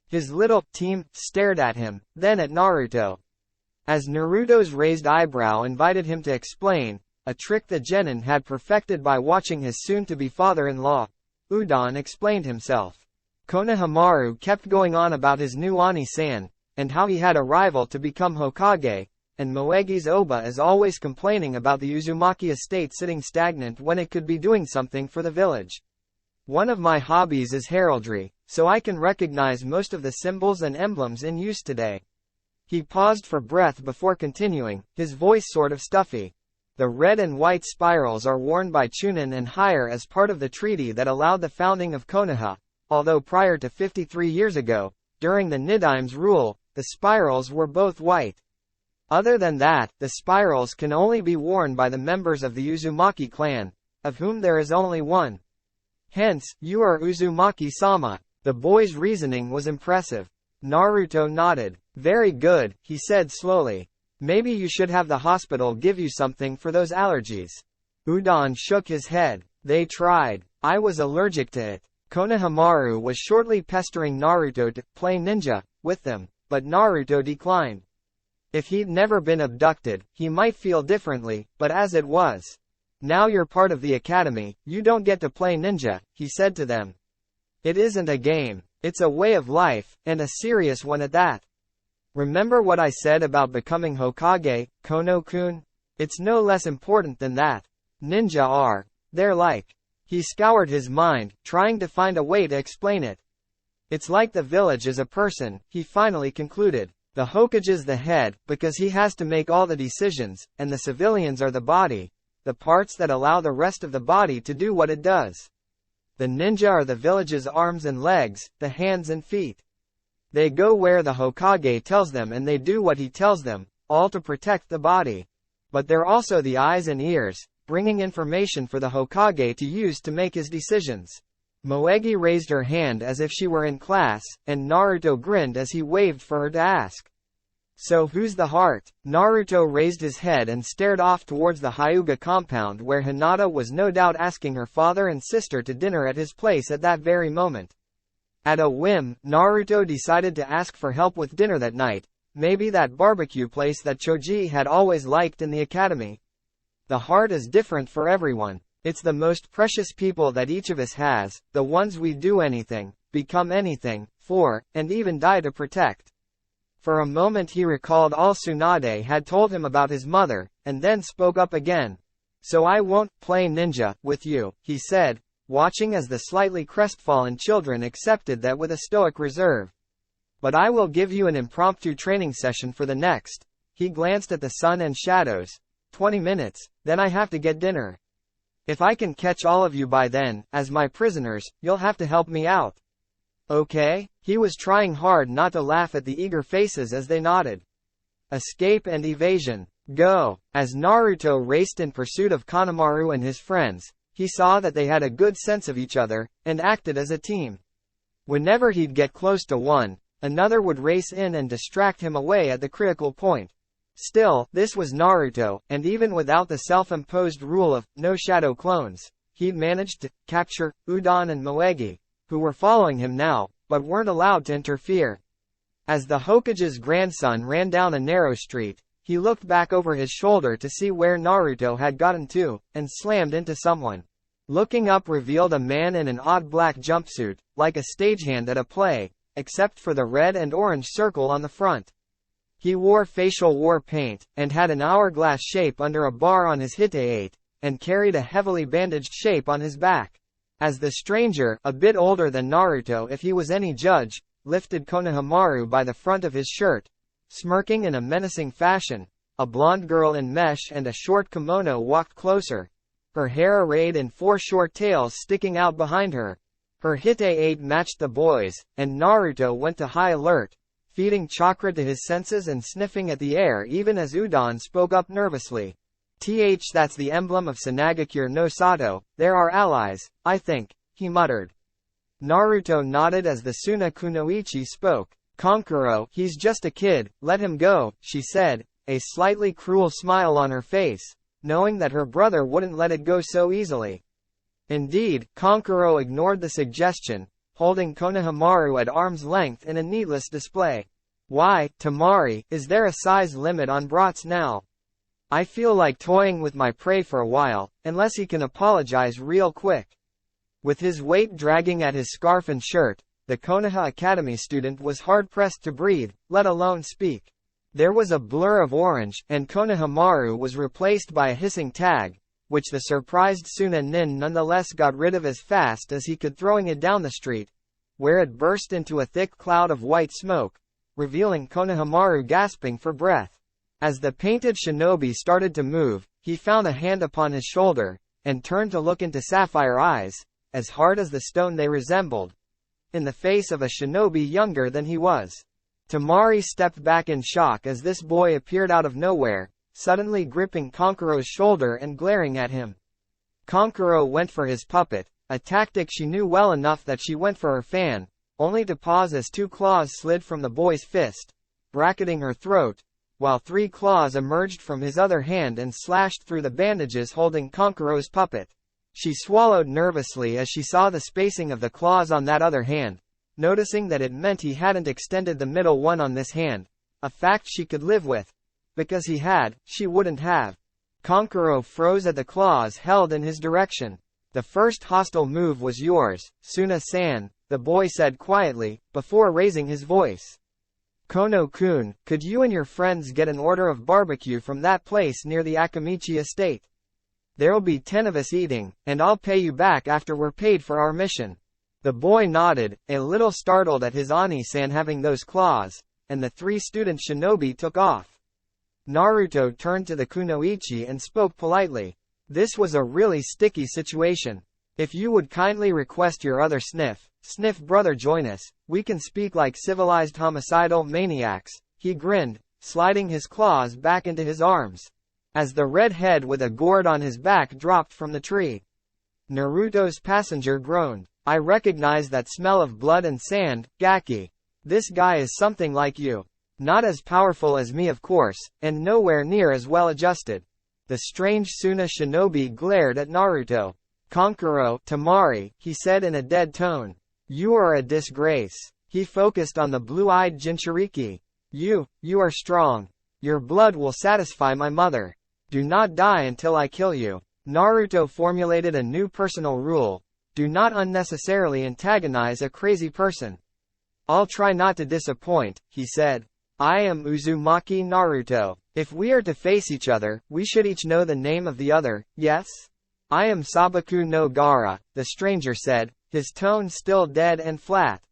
His little team stared at him, then at Naruto. As Naruto's raised eyebrow invited him to explain, a trick the genin had perfected by watching his soon-to-be father-in-law, Udon explained himself. Konohamaru kept going on about his new Ani-san, and how he had a rival to become Hokage, and Moegi's Oba is always complaining about the Uzumaki estate sitting stagnant when it could be doing something for the village. One of my hobbies is heraldry, so I can recognize most of the symbols and emblems in use today. He paused for breath before continuing, his voice sort of stuffy. The red and white spirals are worn by Chunin and higher as part of the treaty that allowed the founding of Konoha, although prior to 53 years ago, during the Nidaime's rule, the spirals were both white. Other than that, the spirals can only be worn by the members of the Uzumaki clan, of whom there is only one. Hence, you are Uzumaki-sama. The boy's reasoning was impressive. Naruto nodded. Very good, he said slowly. Maybe you should have the hospital give you something for those allergies. Udon shook his head. They tried. I was allergic to it. Konohamaru was shortly pestering Naruto to play ninja with them, but Naruto declined. If he'd never been abducted, he might feel differently, but as it was. Now you're part of the academy, you don't get to play ninja, he said to them. It isn't a game. It's a way of life, and a serious one at that. Remember what I said about becoming Hokage, Kono-kun? It's no less important than that. Ninja are. They're like. He scoured his mind, trying to find a way to explain it. It's like the village is a person, he finally concluded. The Hokage's the head, because he has to make all the decisions, and the civilians are the body, the parts that allow the rest of the body to do what it does. The ninja are the village's arms and legs, the hands and feet. They go where the Hokage tells them and they do what he tells them, all to protect the body. But they're also the eyes and ears, bringing information for the Hokage to use to make his decisions. Moegi raised her hand as if she were in class, and Naruto grinned as he waved for her to ask. So who's the heart? Naruto raised his head and stared off towards the Hyuga compound where Hinata was no doubt asking her father and sister to dinner at his place at that very moment. At a whim, Naruto decided to ask for help with dinner that night, maybe that barbecue place that Choji had always liked in the academy. The heart is different for everyone. It's the most precious people that each of us has, the ones we do anything, become anything, for, and even die to protect. For a moment he recalled all Tsunade had told him about his mother, and then spoke up again. So I won't play ninja with you, he said, watching as the slightly crestfallen children accepted that with a stoic reserve. But I will give you an impromptu training session for the next. He glanced at the sun and shadows. 20 minutes, then I have to get dinner. If I can catch all of you by then, as my prisoners, you'll have to help me out. Okay? He was trying hard not to laugh at the eager faces as they nodded. Escape and evasion. Go. As Naruto raced in pursuit of Kanemaru and his friends, he saw that they had a good sense of each other, and acted as a team. Whenever he'd get close to one, another would race in and distract him away at the critical point. Still, this was Naruto, and even without the self-imposed rule of no shadow clones, he'd managed to capture Udon and Moegi, who were following him now, but weren't allowed to interfere. As the Hokage's grandson ran down a narrow street, he looked back over his shoulder to see where Naruto had gotten to, and slammed into someone. Looking up revealed a man in an odd black jumpsuit, like a stagehand at a play, except for the red and orange circle on the front. He wore facial war paint, and had an hourglass shape under a bar on his hite-8, and carried a heavily bandaged shape on his back. As the stranger, a bit older than Naruto if he was any judge, lifted Konohamaru by the front of his shirt, smirking in a menacing fashion, a blonde girl in mesh and a short kimono walked closer, her hair arrayed in 4 short tails sticking out behind her. Her hite-8 matched the boys, and Naruto went to high alert, feeding chakra to his senses and sniffing at the air even as Udon spoke up nervously. That's the emblem of Sanagakure no Sato, they're our allies, I think, he muttered. Naruto nodded as the Suna Kunoichi spoke. Kankuro, he's just a kid, let him go, she said, a slightly cruel smile on her face, knowing that her brother wouldn't let it go so easily. Indeed, Kankuro ignored the suggestion, holding Konohamaru at arm's length in a needless display. Why, Tamari, is there a size limit on brats now? I feel like toying with my prey for a while, unless he can apologize real quick. With his weight dragging at his scarf and shirt, the Konoha Academy student was hard-pressed to breathe, let alone speak. There was a blur of orange, and Konohamaru was replaced by a hissing tag, which the surprised Suna Nin nonetheless got rid of as fast as he could, throwing it down the street, where it burst into a thick cloud of white smoke, revealing Konohamaru gasping for breath. As the painted shinobi started to move, he found a hand upon his shoulder, and turned to look into sapphire eyes, as hard as the stone they resembled, in the face of a shinobi younger than he was. Tamari stepped back in shock as this boy appeared out of nowhere, suddenly gripping Konkuro's shoulder and glaring at him. Konkuro went for his puppet, a tactic she knew well enough that she went for her fan, only to pause as 2 claws slid from the boy's fist, bracketing her throat, while 3 claws emerged from his other hand and slashed through the bandages holding Konkuro's puppet. She swallowed nervously as she saw the spacing of the claws on that other hand, noticing that it meant he hadn't extended the middle one on this hand, a fact she could live with. Because he had, she wouldn't have. Konkuro froze at the claws held in his direction. The first hostile move was yours, Suna-san, the boy said quietly, before raising his voice. Kono-kun, could you and your friends get an order of barbecue from that place near the Akamichi estate? There'll be 10 of us eating, and I'll pay you back after we're paid for our mission. The boy nodded, a little startled at his Ani-san having those claws, and the 3 student shinobi took off. Naruto turned to the kunoichi and spoke politely. This was a really sticky situation. If you would kindly request your other sniff brother join us, we can speak like civilized homicidal maniacs. He grinned, sliding his claws back into his arms, as the red head with a gourd on his back dropped from the tree. Naruto's passenger groaned. I recognize that smell of blood and sand, Gaki. This guy is something like you. Not as powerful as me of course, and nowhere near as well adjusted. The strange Suna shinobi glared at Naruto. Konkuro, Tamari, he said in a dead tone. You are a disgrace. He focused on the blue-eyed Jinchuriki. You are strong. Your blood will satisfy my mother. Do not die until I kill you. Naruto formulated a new personal rule. Do not unnecessarily antagonize a crazy person. I'll try not to disappoint, he said. I am Uzumaki Naruto. If we are to face each other, we should each know the name of the other, yes? I am Sabaku no Gara, the stranger said, his tone still dead and flat.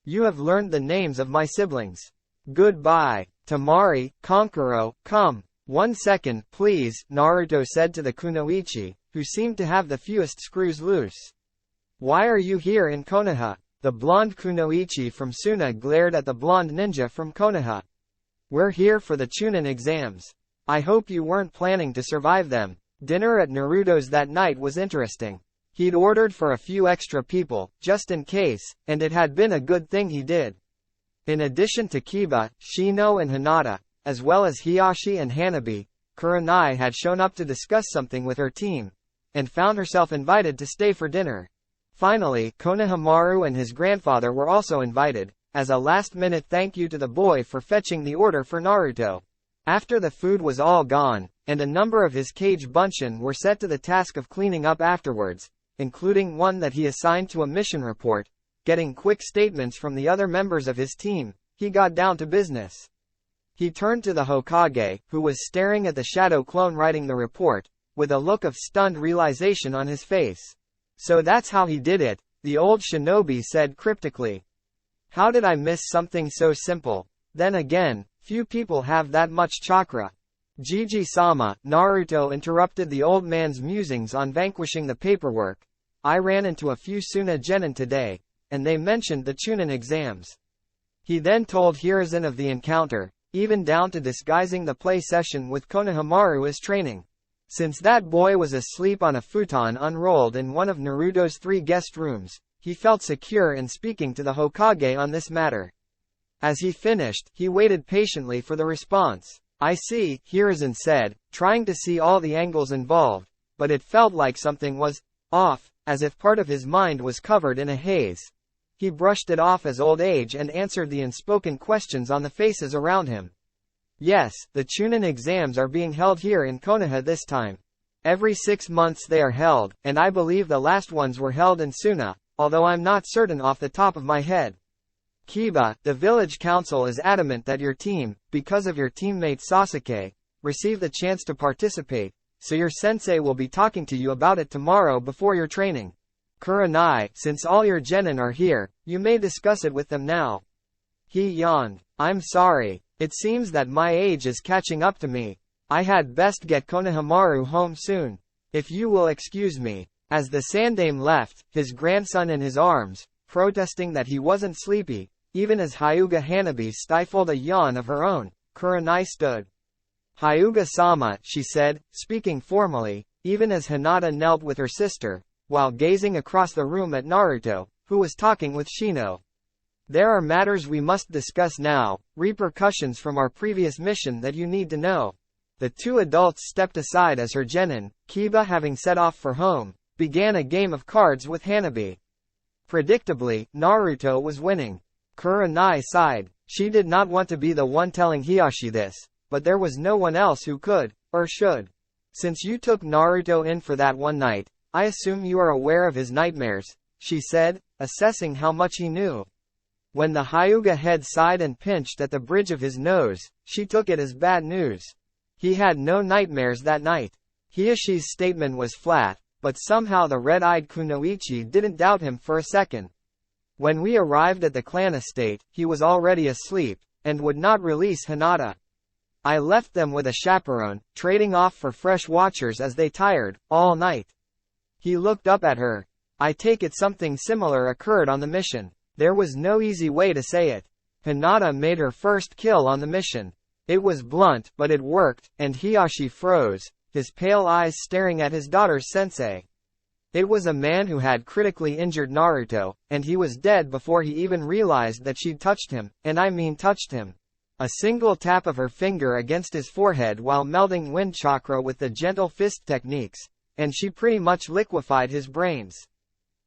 You have learned the names of my siblings. Goodbye. Tamari, Konkuro, come. 1 second, please, Naruto said to the kunoichi, who seemed to have the fewest screws loose. Why are you here in Konoha? The blonde kunoichi from Suna glared at the blonde ninja from Konoha. We're here for the Chunin exams. I hope you weren't planning to survive them. Dinner at Naruto's that night was interesting. He'd ordered for a few extra people, just in case, and it had been a good thing he did. In addition to Kiba, Shino and Hinata, as well as Hiyashi and Hanabi, Kurenai had shown up to discuss something with her team, and found herself invited to stay for dinner. Finally, Konohamaru and his grandfather were also invited, as a last-minute thank you to the boy for fetching the order for Naruto. After the food was all gone, and a number of his kage bunshin were set to the task of cleaning up afterwards, including one that he assigned to a mission report, getting quick statements from the other members of his team, he got down to business. He turned to the Hokage, who was staring at the shadow clone writing the report, with a look of stunned realization on his face. So that's how he did it, the old shinobi said cryptically. How did I miss something so simple? Then again, few people have that much chakra. Jiji-sama, Naruto interrupted the old man's musings on vanquishing the paperwork. I ran into a few Suna genin today, and they mentioned the Chunin exams. He then told Hiruzen of the encounter, even down to disguising the play session with Konohamaru as training. Since that boy was asleep on a futon unrolled in one of Naruto's 3 guest rooms, he felt secure in speaking to the Hokage on this matter. As he finished, he waited patiently for the response. I see, Hiruzen said, trying to see all the angles involved, but it felt like something was off, as if part of his mind was covered in a haze. He brushed it off as old age and answered the unspoken questions on the faces around him. Yes, the Chunin exams are being held here in Konoha this time. Every 6 months they are held, and I believe the last ones were held in Suna, although I'm not certain off the top of my head. Kiba, the village council is adamant that your team, because of your teammate Sasuke, receive the chance to participate, so your sensei will be talking to you about it tomorrow before your training. Kurenai, since all your genin are here, you may discuss it with them now. He yawned. I'm sorry. It seems that my age is catching up to me. I had best get Konohamaru home soon. If you will excuse me. As the Sandaime left, his grandson in his arms, protesting that he wasn't sleepy, even as Hyuga Hanabi stifled a yawn of her own, Kurenai stood. Hyuga-sama, she said, speaking formally, even as Hinata knelt with her sister, while gazing across the room at Naruto, who was talking with Shino. There are matters we must discuss now, repercussions from our previous mission that you need to know. The two adults stepped aside as her genin, Kiba having set off for home, began a game of cards with Hanabi. Predictably, Naruto was winning. Kurenai sighed. She did not want to be the one telling Hiashi this, but there was no one else who could, or should. Since you took Naruto in for that one night, I assume you are aware of his nightmares, she said, assessing how much he knew. When the Hyuga head sighed and pinched at the bridge of his nose, she took it as bad news. He had no nightmares that night. Hiashi's statement was flat, but somehow the red-eyed Kunoichi didn't doubt him for a second. When we arrived at the clan estate, he was already asleep, and would not release Hinata. I left them with a chaperone, trading off for fresh watchers as they tired, all night. He looked up at her. I take it something similar occurred on the mission. There was no easy way to say it. Hinata made her first kill on the mission. It was blunt, but it worked, and Hiashi froze, his pale eyes staring at his daughter's sensei. It was a man who had critically injured Naruto, and he was dead before he even realized that she'd touched him, and I mean touched him. A single tap of her finger against his forehead while melding wind chakra with the gentle fist techniques, and she pretty much liquefied his brains.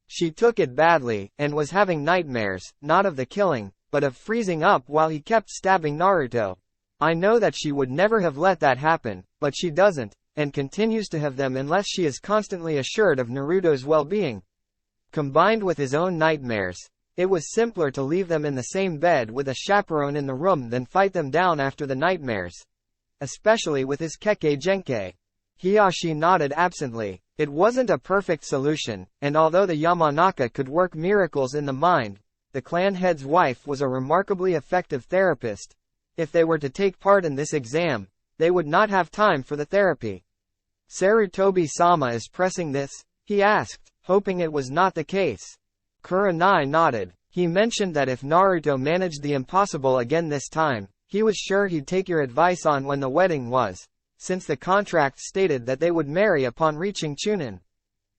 She took it badly, and was having nightmares, not of the killing, but of freezing up while he kept stabbing Naruto. I know that she would never have let that happen, but she doesn't, and continues to have them unless she is constantly assured of Naruto's well-being. Combined with his own nightmares, it was simpler to leave them in the same bed with a chaperone in the room than fight them down after the nightmares. Especially with his Kekkei Genkai. Hiashi nodded absently. It wasn't a perfect solution, and although the Yamanaka could work miracles in the mind, the clan head's wife was a remarkably effective therapist. If they were to take part in this exam, they would not have time for the therapy. Sarutobi-sama is pressing this? He asked, hoping it was not the case. Kurenai nodded. He mentioned that if Naruto managed the impossible again this time, he was sure he'd take your advice on when the wedding was, since the contract stated that they would marry upon reaching Chunin.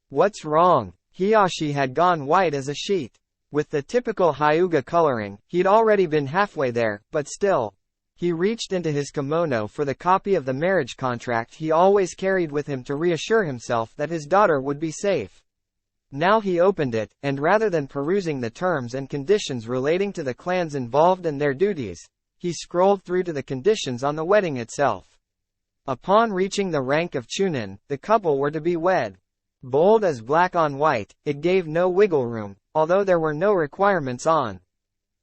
What's wrong? Hiashi had gone white as a sheet. With the typical Hyuga coloring, he'd already been halfway there, but still. He reached into his kimono for the copy of the marriage contract he always carried with him to reassure himself that his daughter would be safe. Now he opened it, and rather than perusing the terms and conditions relating to the clans involved and their duties, he scrolled through to the conditions on the wedding itself. Upon reaching the rank of Chunin, the couple were to be wed. Bold as black on white, it gave no wiggle room, although there were no requirements on.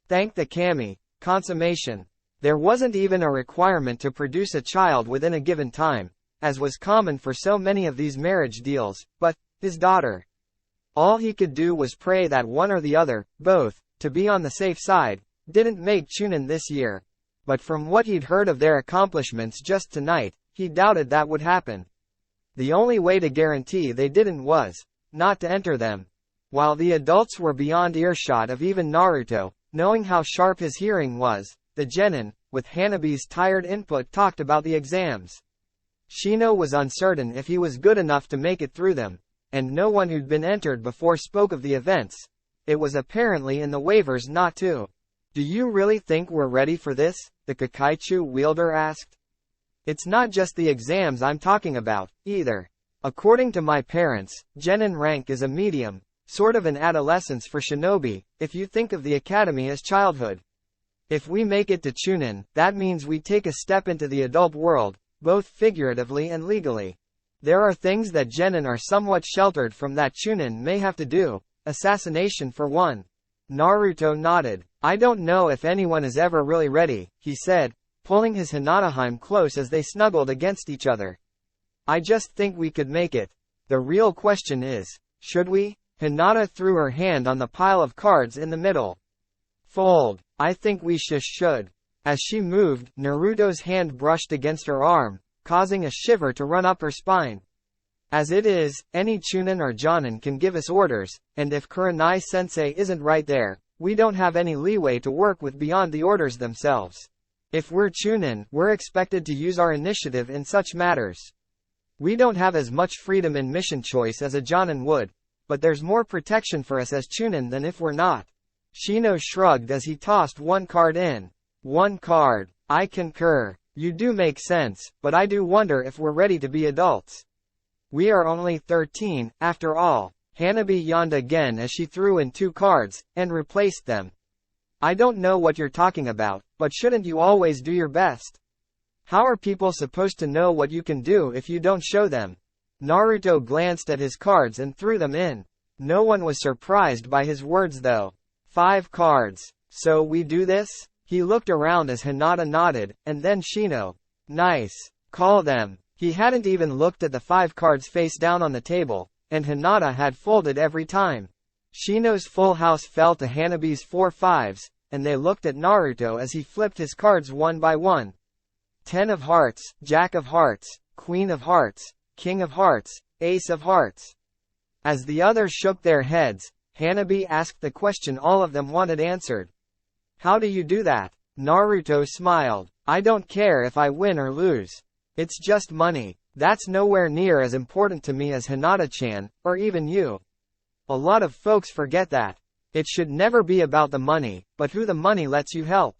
Thank the kami, consummation. There wasn't even a requirement to produce a child within a given time, as was common for so many of these marriage deals, but his daughter. All he could do was pray that one or the other, both, to be on the safe side, didn't make Chunin this year. But from what he'd heard of their accomplishments just tonight, he doubted that would happen. The only way to guarantee they didn't was not to enter them. While the adults were beyond earshot of even Naruto, knowing how sharp his hearing was, the genin, with Hanabi's tired input, talked about the exams. Shino was uncertain if he was good enough to make it through them, and no one who'd been entered before spoke of the events. It was apparently in the waivers not to. Do you really think we're ready for this? The Kakaichu wielder asked. It's not just the exams I'm talking about, either. According to my parents, genin rank is a medium, sort of an adolescence for shinobi, if you think of the academy as childhood. If we make it to Chunin, that means we take a step into the adult world, both figuratively and legally. There are things that genin are somewhat sheltered from that Chunin may have to do, assassination for one. Naruto nodded. I don't know if anyone is ever really ready, he said, pulling his Hinataheim close as they snuggled against each other. I just think we could make it. The real question is, should we? Hinata threw her hand on the pile of cards in the middle. Fold. I think we should. As she moved, Naruto's hand brushed against her arm, causing a shiver to run up her spine. As it is, any Chunin or Jonin can give us orders, and if Kurenai-sensei isn't right there, we don't have any leeway to work with beyond the orders themselves. If we're Chunin, we're expected to use our initiative in such matters. We don't have as much freedom in mission choice as a Jonin would, but there's more protection for us as Chunin than if we're not. Shino shrugged as he tossed one card in. One card. I concur. You do make sense, but I do wonder if we're ready to be adults. We are only 13, after all. Hanabi yawned again as she threw in 2 cards, and replaced them. I don't know what you're talking about, but shouldn't you always do your best? How are people supposed to know what you can do if you don't show them? Naruto glanced at his cards and threw them in. No one was surprised by his words though. 5 cards. So we do this? He looked around as Hinata nodded, and then Shino. Nice. Call them. He hadn't even looked at the 5 cards face down on the table, and Hinata had folded every time. Shino's full house fell to Hanabi's 4 5s, and they looked at Naruto as he flipped his cards one by one. 10 of hearts, Jack of hearts, Queen of hearts, King of hearts, Ace of hearts. As the others shook their heads, Hanabi asked the question all of them wanted answered. How do you do that? Naruto smiled. I don't care if I win or lose. It's just money. That's nowhere near as important to me as Hinata-chan, or even you. A lot of folks forget that. It should never be about the money, but who the money lets you help.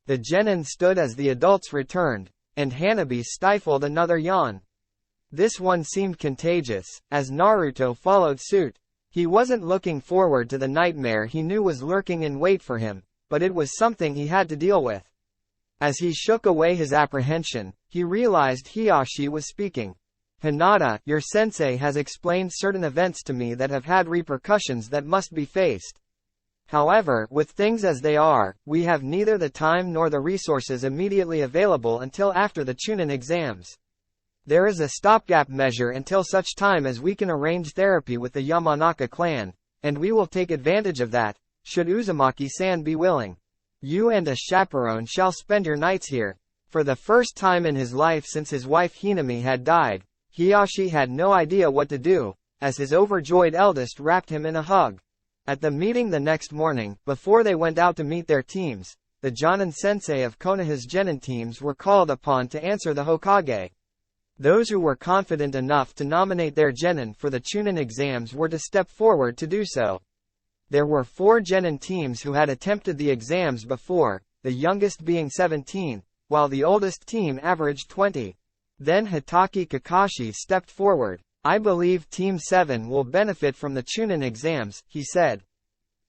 The genin stood as the adults returned, and Hanabi stifled another yawn. This one seemed contagious, as Naruto followed suit. He wasn't looking forward to the nightmare he knew was lurking in wait for him, but it was something he had to deal with. As he shook away his apprehension, he realized Hiyashi was speaking. Hinata, your sensei has explained certain events to me that have had repercussions that must be faced. However, with things as they are, we have neither the time nor the resources immediately available until after the Chunin exams. There is a stopgap measure until such time as we can arrange therapy with the Yamanaka clan, and we will take advantage of that, should Uzumaki-san be willing. You and a chaperone shall spend your nights here. For the first time in his life since his wife Hinami had died, Hiyashi had no idea what to do, as his overjoyed eldest wrapped him in a hug. At the meeting the next morning, before they went out to meet their teams, the Jonin sensei of Konoha's genin teams were called upon to answer the Hokage. Those who were confident enough to nominate their genin for the Chunin exams were to step forward to do so. There were 4 genin teams who had attempted the exams before, the youngest being 17, while the oldest team averaged 20. Then Hitaki Kakashi stepped forward. I believe Team 7 will benefit from the Chunin exams, he said.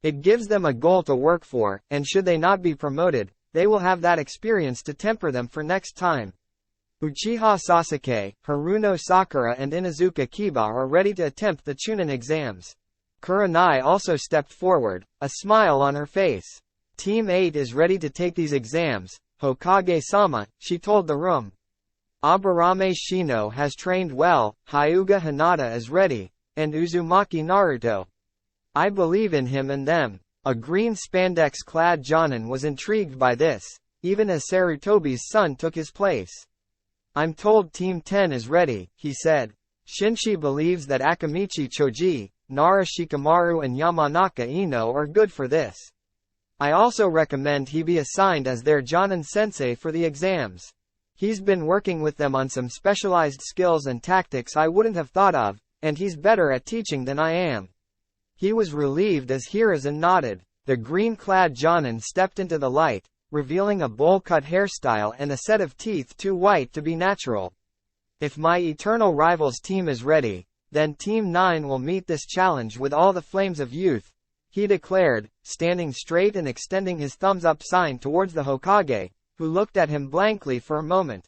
It gives them a goal to work for, and should they not be promoted, they will have that experience to temper them for next time. Uchiha Sasuke, Haruno Sakura and Inuzuka Kiba are ready to attempt the Chunin exams. Kurenai also stepped forward, a smile on her face. Team 8 is ready to take these exams, Hokage-sama, she told the room. Aburame Shino has trained well, Hyuga Hinata is ready, and Uzumaki Naruto. I believe in him and them. A green spandex-clad Jonin was intrigued by this, even as Sarutobi's son took his place. I'm told Team 10 is ready, he said. Shinshi believes that Akamichi Choji, Nara Shikamaru and Yamanaka Ino are good for this. I also recommend he be assigned as their Jonin sensei for the exams. He's been working with them on some specialized skills and tactics I wouldn't have thought of, and he's better at teaching than I am. He was relieved as Hiruzen nodded. The green-clad Jonin stepped into the light, revealing a bowl-cut hairstyle and a set of teeth too white to be natural. If my eternal rivals team is ready, then Team 9 will meet this challenge with all the flames of youth, he declared, standing straight and extending his thumbs-up sign towards the Hokage, who looked at him blankly for a moment.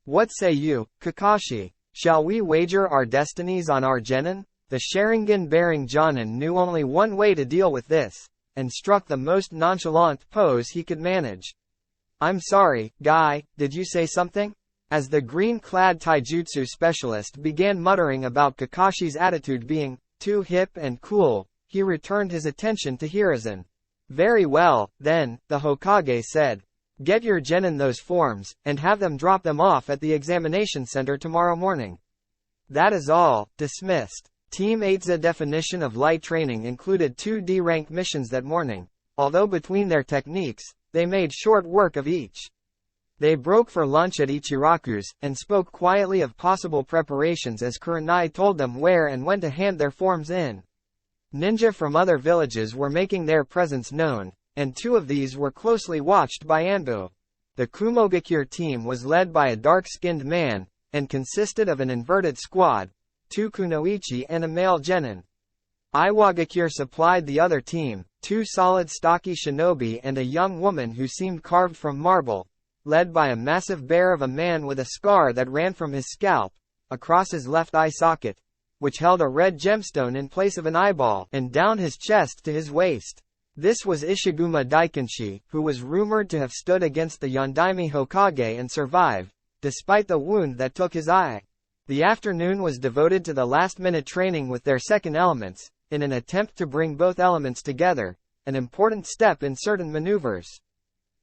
What say you, Kakashi? Shall we wager our destinies on our genin? The Sharingan-bearing Jonin knew only one way to deal with this. and struck the most nonchalant pose he could manage. "I'm sorry, Guy, did you say something?" As the green-clad taijutsu specialist began muttering about Kakashi's attitude being too hip and cool, he returned his attention to Hiruzen. "Very well, then," the Hokage said. "Get your genin those forms, and have them drop them off at the examination center tomorrow morning." That is all. Dismissed. Team 8's definition of light training included 2D rank missions that morning, although between their techniques, they made short work of each. They broke for lunch at Ichiraku's, and spoke quietly of possible preparations as Kurenai told them where and when to hand their forms in. Ninja from other villages were making their presence known, and 2 of these were closely watched by Anbu. The Kumogakure team was led by a dark-skinned man, and consisted of an inverted squad, 2 kunoichi and a male genin. Iwagakure supplied the other team, 2 solid stocky shinobi and a young woman who seemed carved from marble, led by a massive bear of a man with a scar that ran from his scalp, across his left eye socket, which held a red gemstone in place of an eyeball, and down his chest to his waist. This was Ishiguma Daikenshi, who was rumored to have stood against the Yondaime Hokage and survived, despite the wound that took his eye. The afternoon was devoted to the last-minute training with their second elements, in an attempt to bring both elements together, an important step in certain maneuvers.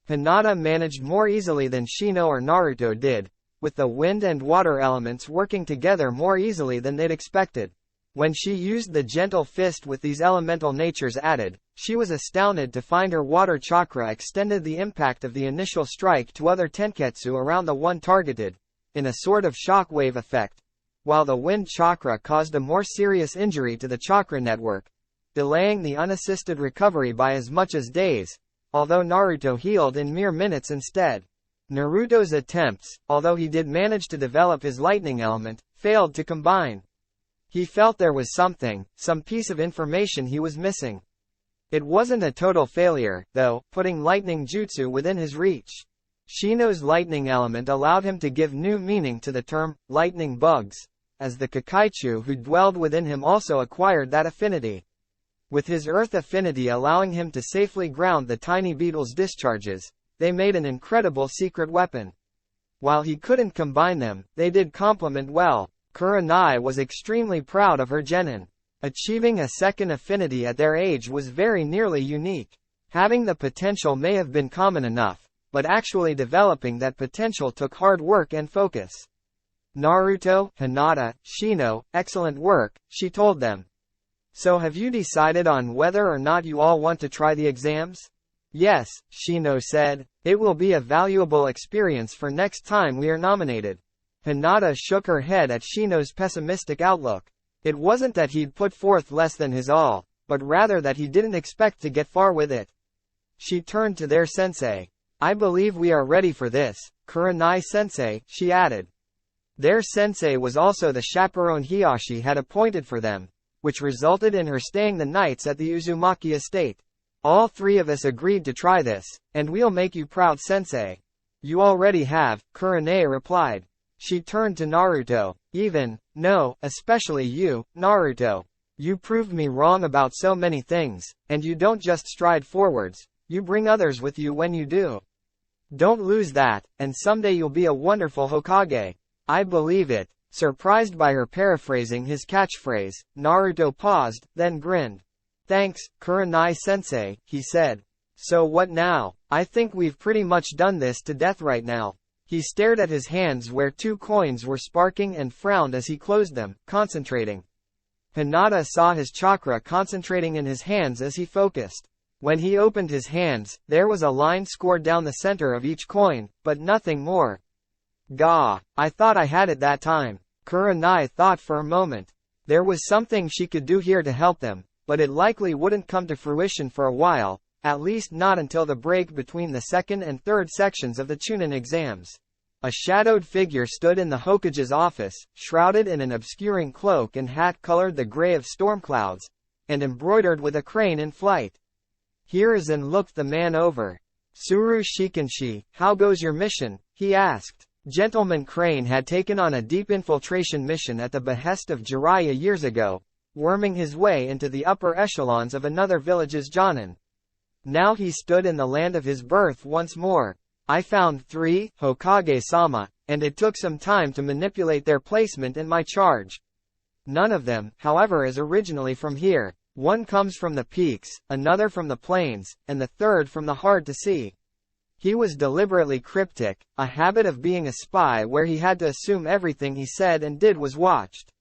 Hinata managed more easily than Shino or Naruto did, with the wind and water elements working together more easily than they'd expected. When she used the gentle fist with these elemental natures added, she was astounded to find her water chakra extended the impact of the initial strike to other tenketsu around the one targeted, in a sort of shock-wave effect, while the wind chakra caused a more serious injury to the chakra network, delaying the unassisted recovery by as much as days, although Naruto healed in mere minutes instead. Naruto's attempts, although he did manage to develop his lightning element, failed to combine. He felt there was some piece of information he was missing. It wasn't a total failure, though, putting lightning jutsu within his reach. Shino's lightning element allowed him to give new meaning to the term, lightning bugs, as the Kakaichu who dwelled within him also acquired that affinity. With his earth affinity allowing him to safely ground the tiny beetle's discharges, they made an incredible secret weapon. While he couldn't combine them, they did complement well. Kurenai was extremely proud of her genin. Achieving a second affinity at their age was very nearly unique. Having the potential may have been common enough, but actually developing that potential took hard work and focus. Naruto, Hinata, Shino, excellent work, she told them. So have you decided on whether or not you all want to try the exams? Yes, Shino said. It will be a valuable experience for next time we are nominated. Hinata shook her head at Shino's pessimistic outlook. It wasn't that he'd put forth less than his all, but rather that he didn't expect to get far with it. She turned to their sensei. I believe we are ready for this, Kurenai sensei, she added. Their sensei was also the chaperone Hiyashi had appointed for them, which resulted in her staying the nights at the Uzumaki estate. All 3 of us agreed to try this, and we'll make you proud sensei. You already have, Kurenai replied. She turned to Naruto. No, especially you, Naruto. You proved me wrong about so many things, and you don't just stride forwards, you bring others with you when you do. Don't lose that, and someday you'll be a wonderful Hokage. I believe it. Surprised by her paraphrasing his catchphrase, Naruto paused, then grinned. Thanks, Kurenai sensei, he said. So what now? I think we've pretty much done this to death right now. He stared at his hands where 2 coins were sparking and frowned as he closed them, concentrating. Hinata saw his chakra concentrating in his hands as he focused. When he opened his hands, there was a line scored down the center of each coin, but nothing more. Gah, I thought I had it that time. Kurenai thought for a moment. There was something she could do here to help them, but it likely wouldn't come to fruition for a while, at least not until the break between the second and third sections of the Chunin exams. A shadowed figure stood in the Hokage's office, shrouded in an obscuring cloak and hat colored the gray of storm clouds, and embroidered with a crane in flight. Hiruzen looked the man over. Tsuru Shikenshi, how goes your mission? He asked. Gentleman Crane had taken on a deep infiltration mission at the behest of Jiraiya years ago, worming his way into the upper echelons of another village's jonin. Now he stood in the land of his birth once more. I found 3, Hokage-sama, and it took some time to manipulate their placement in my charge. None of them, however, is originally from here. One comes from the peaks, another from the plains, and the third from the hard to see. He was deliberately cryptic, a habit of being a spy where he had to assume everything he said and did was watched.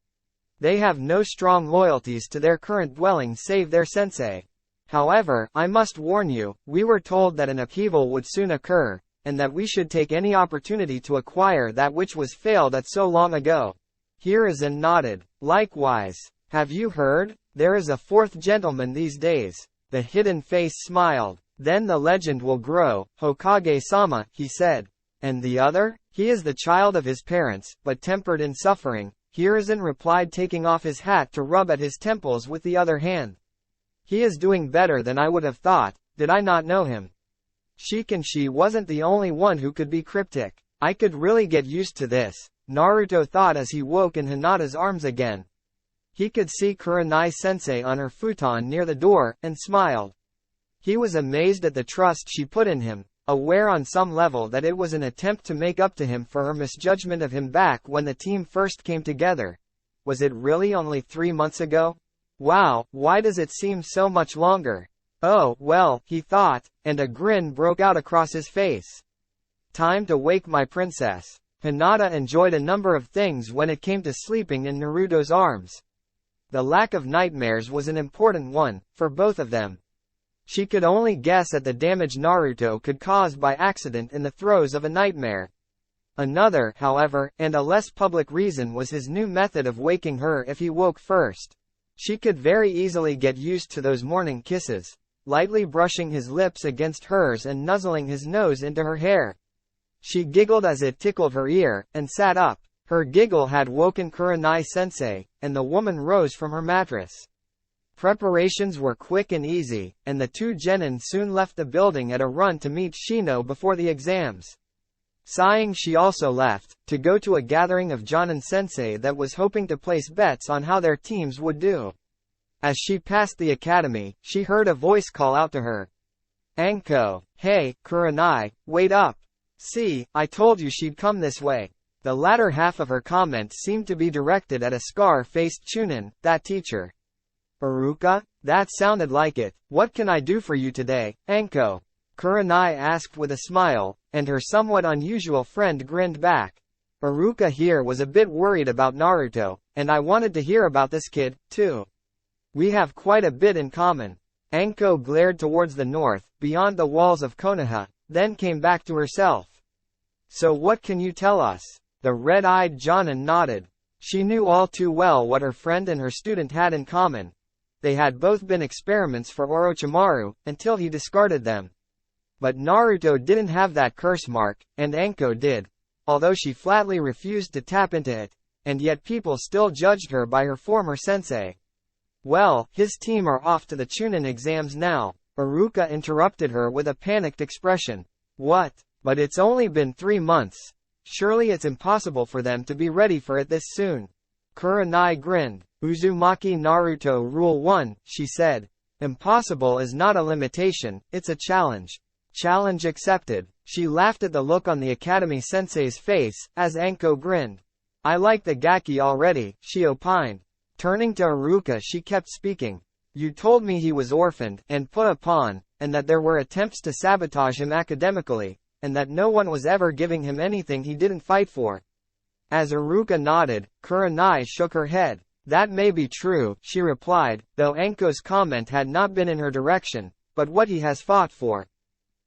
They have no strong loyalties to their current dwelling save their sensei. However, I must warn you, we were told that an upheaval would soon occur, and that we should take any opportunity to acquire that which was failed at so long ago. Hiruzen nodded. Likewise. Have you heard? There is a fourth gentleman these days. The hidden face smiled. Then the legend will grow, Hokage-sama, he said. And the other? He is the child of his parents, but tempered in suffering, Hiruzen replied, taking off his hat to rub at his temples with the other hand. He is doing better than I would have thought. Did I not know him? Shikanshi wasn't the only one who could be cryptic. I could really get used to this, Naruto thought as he woke in Hinata's arms again. He could see Kurenai-sensei on her futon near the door, and smiled. He was amazed at the trust she put in him, aware on some level that it was an attempt to make up to him for her misjudgment of him back when the team first came together. Was it really only 3 months ago? Wow, why does it seem so much longer? Oh, well, he thought, and a grin broke out across his face. Time to wake my princess. Hinata enjoyed a number of things when it came to sleeping in Naruto's arms. The lack of nightmares was an important one, for both of them. She could only guess at the damage Naruto could cause by accident in the throes of a nightmare. Another, however, and a less public reason was his new method of waking her if he woke first. She could very easily get used to those morning kisses, lightly brushing his lips against hers and nuzzling his nose into her hair. She giggled as it tickled her ear, and sat up. Her giggle had woken Kurenai-sensei, and the woman rose from her mattress. Preparations were quick and easy, and the two genin soon left the building at a run to meet Shino before the exams. Sighing, she also left, to go to a gathering of Jonin-sensei that was hoping to place bets on how their teams would do. As she passed the academy, she heard a voice call out to her. Anko, hey, Kurenai, wait up. See, I told you she'd come this way. The latter half of her comment seemed to be directed at a scar-faced Chunin, that teacher. Iruka? That sounded like it. What can I do for you today, Anko? Kurenai asked with a smile, and her somewhat unusual friend grinned back. Iruka here was a bit worried about Naruto, and I wanted to hear about this kid, too. We have quite a bit in common. Anko glared towards the north, beyond the walls of Konoha, then came back to herself. So what can you tell us? The red-eyed Jonin nodded. She knew all too well what her friend and her student had in common. They had both been experiments for Orochimaru, until he discarded them. But Naruto didn't have that curse mark, and Anko did. Although she flatly refused to tap into it, and yet people still judged her by her former sensei. Well, his team are off to the Chunin exams now. Iruka interrupted her with a panicked expression. What? But it's only been 3 months. Surely it's impossible for them to be ready for it this soon. Kurenai grinned. Uzumaki Naruto Rule 1, she said. Impossible is not a limitation, it's a challenge. Challenge accepted. She laughed at the look on the Academy sensei's face, as Anko grinned. I like the Gaki already, she opined. Turning to Iruka, she kept speaking. You told me he was orphaned, and put upon, and that there were attempts to sabotage him academically, and that no one was ever giving him anything he didn't fight for. As Iruka nodded, Kurenai shook her head. That may be true, she replied, though Anko's comment had not been in her direction, but what he has fought for.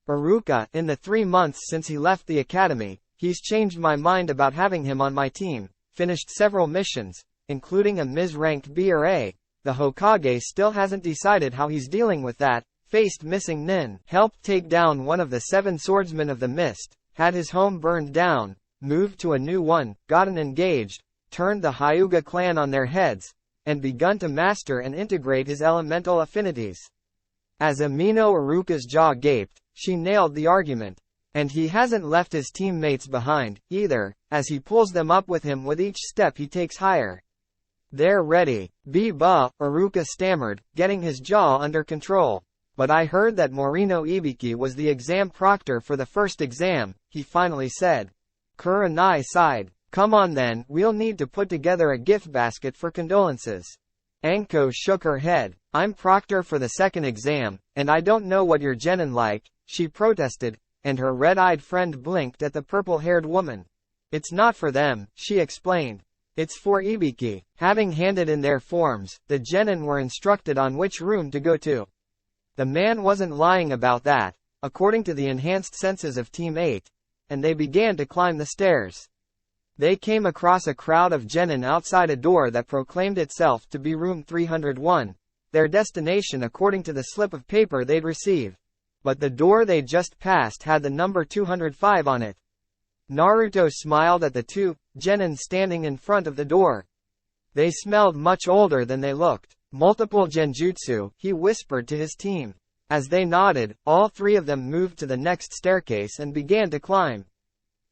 Iruka, in the 3 months since he left the academy, he's changed my mind about having him on my team, finished several missions, including a Ms-ranked B or A. The Hokage still hasn't decided how he's dealing with that, faced missing Nin, helped take down one of the 7 swordsmen of the mist, had his home burned down, moved to a new one, gotten engaged, turned the Hyuga clan on their heads, and begun to master and integrate his elemental affinities. As Amino Iruka's jaw gaped, she nailed the argument. And he hasn't left his teammates behind, either, as he pulls them up with him with each step he takes higher. They're ready. Ba, Iruka stammered, getting his jaw under control. But I heard that Morino Ibiki was the exam proctor for the first exam, he finally said. Kurenai sighed. Come on then, we'll need to put together a gift basket for condolences. Anko shook her head. I'm proctor for the second exam, and I don't know what your genin like, she protested, and her red-eyed friend blinked at the purple-haired woman. It's not for them, she explained. It's for Ibiki. Having handed in their forms, the genin were instructed on which room to go to. The man wasn't lying about that, according to the enhanced senses of Team 8, and they began to climb the stairs. They came across a crowd of genin outside a door that proclaimed itself to be room 301, their destination according to the slip of paper they'd received. But the door they just passed had the number 205 on it. Naruto smiled at the two genin standing in front of the door. They smelled much older than they looked. Multiple genjutsu, he whispered to his team. As they nodded, all three of them moved to the next staircase and began to climb.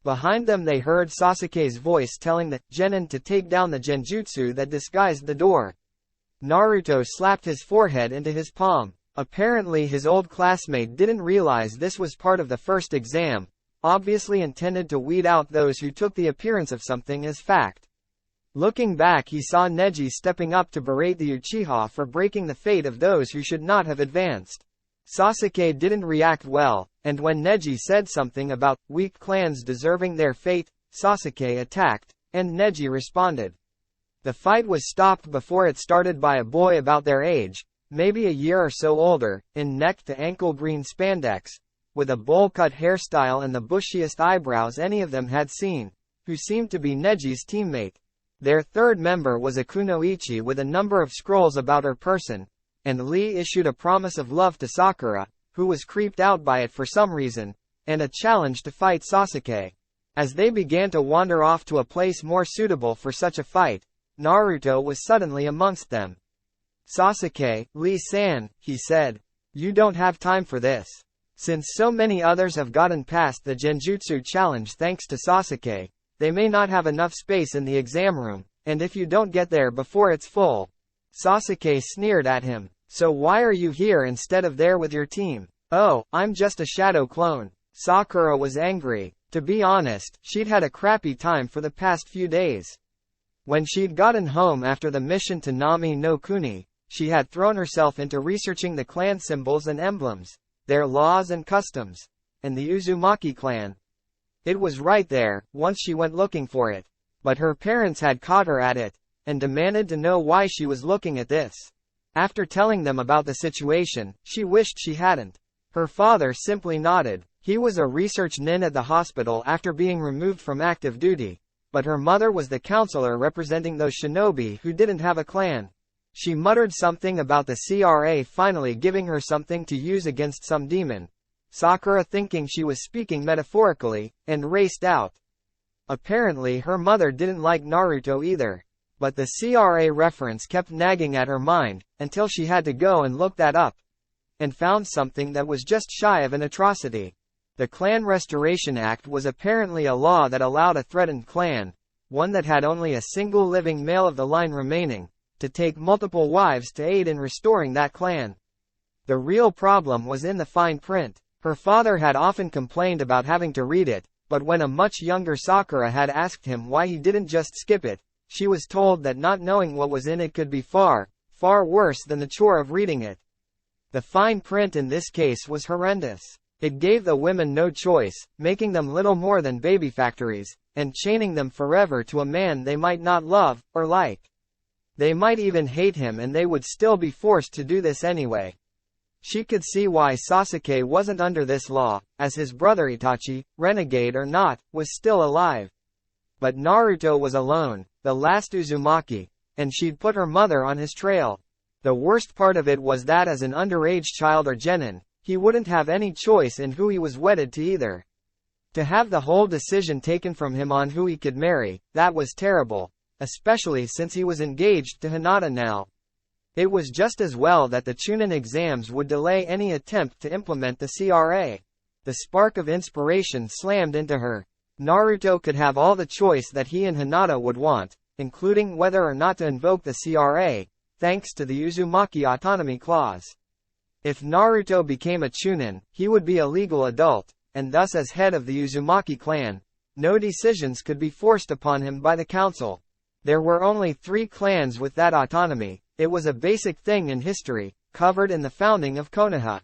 Behind them they heard Sasuke's voice telling the genin to take down the genjutsu that disguised the door. Naruto slapped his forehead into his palm. Apparently his old classmate didn't realize this was part of the first exam, obviously intended to weed out those who took the appearance of something as fact. Looking back, he saw Neji stepping up to berate the Uchiha for breaking the fate of those who should not have advanced. Sasuke didn't react well, and when Neji said something about weak clans deserving their fate, Sasuke attacked, and Neji responded. The fight was stopped before it started by a boy about their age, maybe a year or so older, in neck-to-ankle green spandex, with a bowl-cut hairstyle and the bushiest eyebrows any of them had seen, who seemed to be Neji's teammate. Their third member was a kunoichi with a number of scrolls about her person, and Lee issued a promise of love to Sakura, who was creeped out by it for some reason, and a challenge to fight Sasuke. As they began to wander off to a place more suitable for such a fight, Naruto was suddenly amongst them. Sasuke, Lee-san, he said. You don't have time for this. Since so many others have gotten past the Genjutsu challenge thanks to Sasuke, they may not have enough space in the exam room, and if you don't get there before it's full. Sasuke sneered at him. So why are you here instead of there with your team? Oh, I'm just a shadow clone. Sakura was angry. To be honest, she'd had a crappy time for the past few days. When she'd gotten home after the mission to Nami no Kuni, she had thrown herself into researching the clan symbols and emblems, their laws and customs, and the Uzumaki clan. It was right there, once she went looking for it. But her parents had caught her at it, and demanded to know why she was looking at this. After telling them about the situation, she wished she hadn't. Her father simply nodded. He was a research nin at the hospital after being removed from active duty, but her mother was the counselor representing those shinobi who didn't have a clan. She muttered something about the CRA finally giving her something to use against some demon. Sakura, thinking she was speaking metaphorically, and raced out. Apparently her mother didn't like Naruto either, but the CRA reference kept nagging at her mind, until she had to go and look that up, and found something that was just shy of an atrocity. The Clan Restoration Act was apparently a law that allowed a threatened clan, one that had only a single living male of the line remaining, to take multiple wives to aid in restoring that clan. The real problem was in the fine print. Her father had often complained about having to read it, but when a much younger Sakura had asked him why he didn't just skip it, she was told that not knowing what was in it could be far, far worse than the chore of reading it. The fine print in this case was horrendous. It gave the women no choice, making them little more than baby factories, and chaining them forever to a man they might not love, or like. They might even hate him and they would still be forced to do this anyway. She could see why Sasuke wasn't under this law, as his brother Itachi, renegade or not, was still alive. But Naruto was alone, the last Uzumaki, and she'd put her mother on his trail. The worst part of it was that as an underage child or genin, he wouldn't have any choice in who he was wedded to either. To have the whole decision taken from him on who he could marry, that was terrible, especially since he was engaged to Hinata now. It was just as well that the Chunin exams would delay any attempt to implement the CRA. The spark of inspiration slammed into her. Naruto could have all the choice that he and Hinata would want, including whether or not to invoke the CRA, thanks to the Uzumaki autonomy clause. If Naruto became a Chunin, he would be a legal adult, and thus as head of the Uzumaki clan, no decisions could be forced upon him by the council. There were only 3 clans with that autonomy. It was a basic thing in history, covered in the founding of Konoha.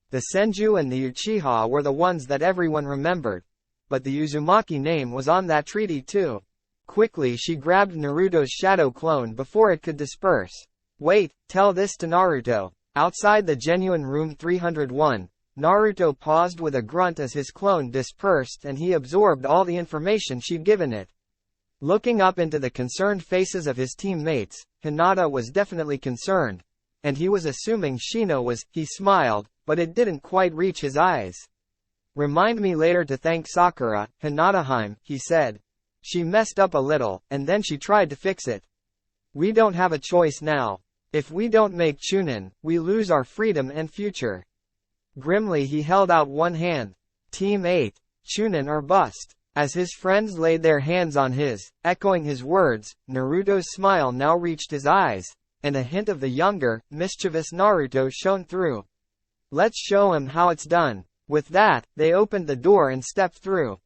The Senju and the Uchiha were the ones that everyone remembered. But the Uzumaki name was on that treaty too. Quickly she grabbed Naruto's shadow clone before it could disperse. Wait, tell this to Naruto. Outside the genuine room 301, Naruto paused with a grunt as his clone dispersed and he absorbed all the information she'd given it. Looking up into the concerned faces of his teammates, Hinata was definitely concerned. And he was assuming Shino was. He smiled, but it didn't quite reach his eyes. Remind me later to thank Sakura, Hinata-heim, he said. She messed up a little, and then she tried to fix it. We don't have a choice now. If we don't make Chunin, we lose our freedom and future. Grimly he held out one hand. Team 8, Chunin or bust. As his friends laid their hands on his, echoing his words, Naruto's smile now reached his eyes, and a hint of the younger, mischievous Naruto shone through. Let's show him how it's done. With that, they opened the door and stepped through.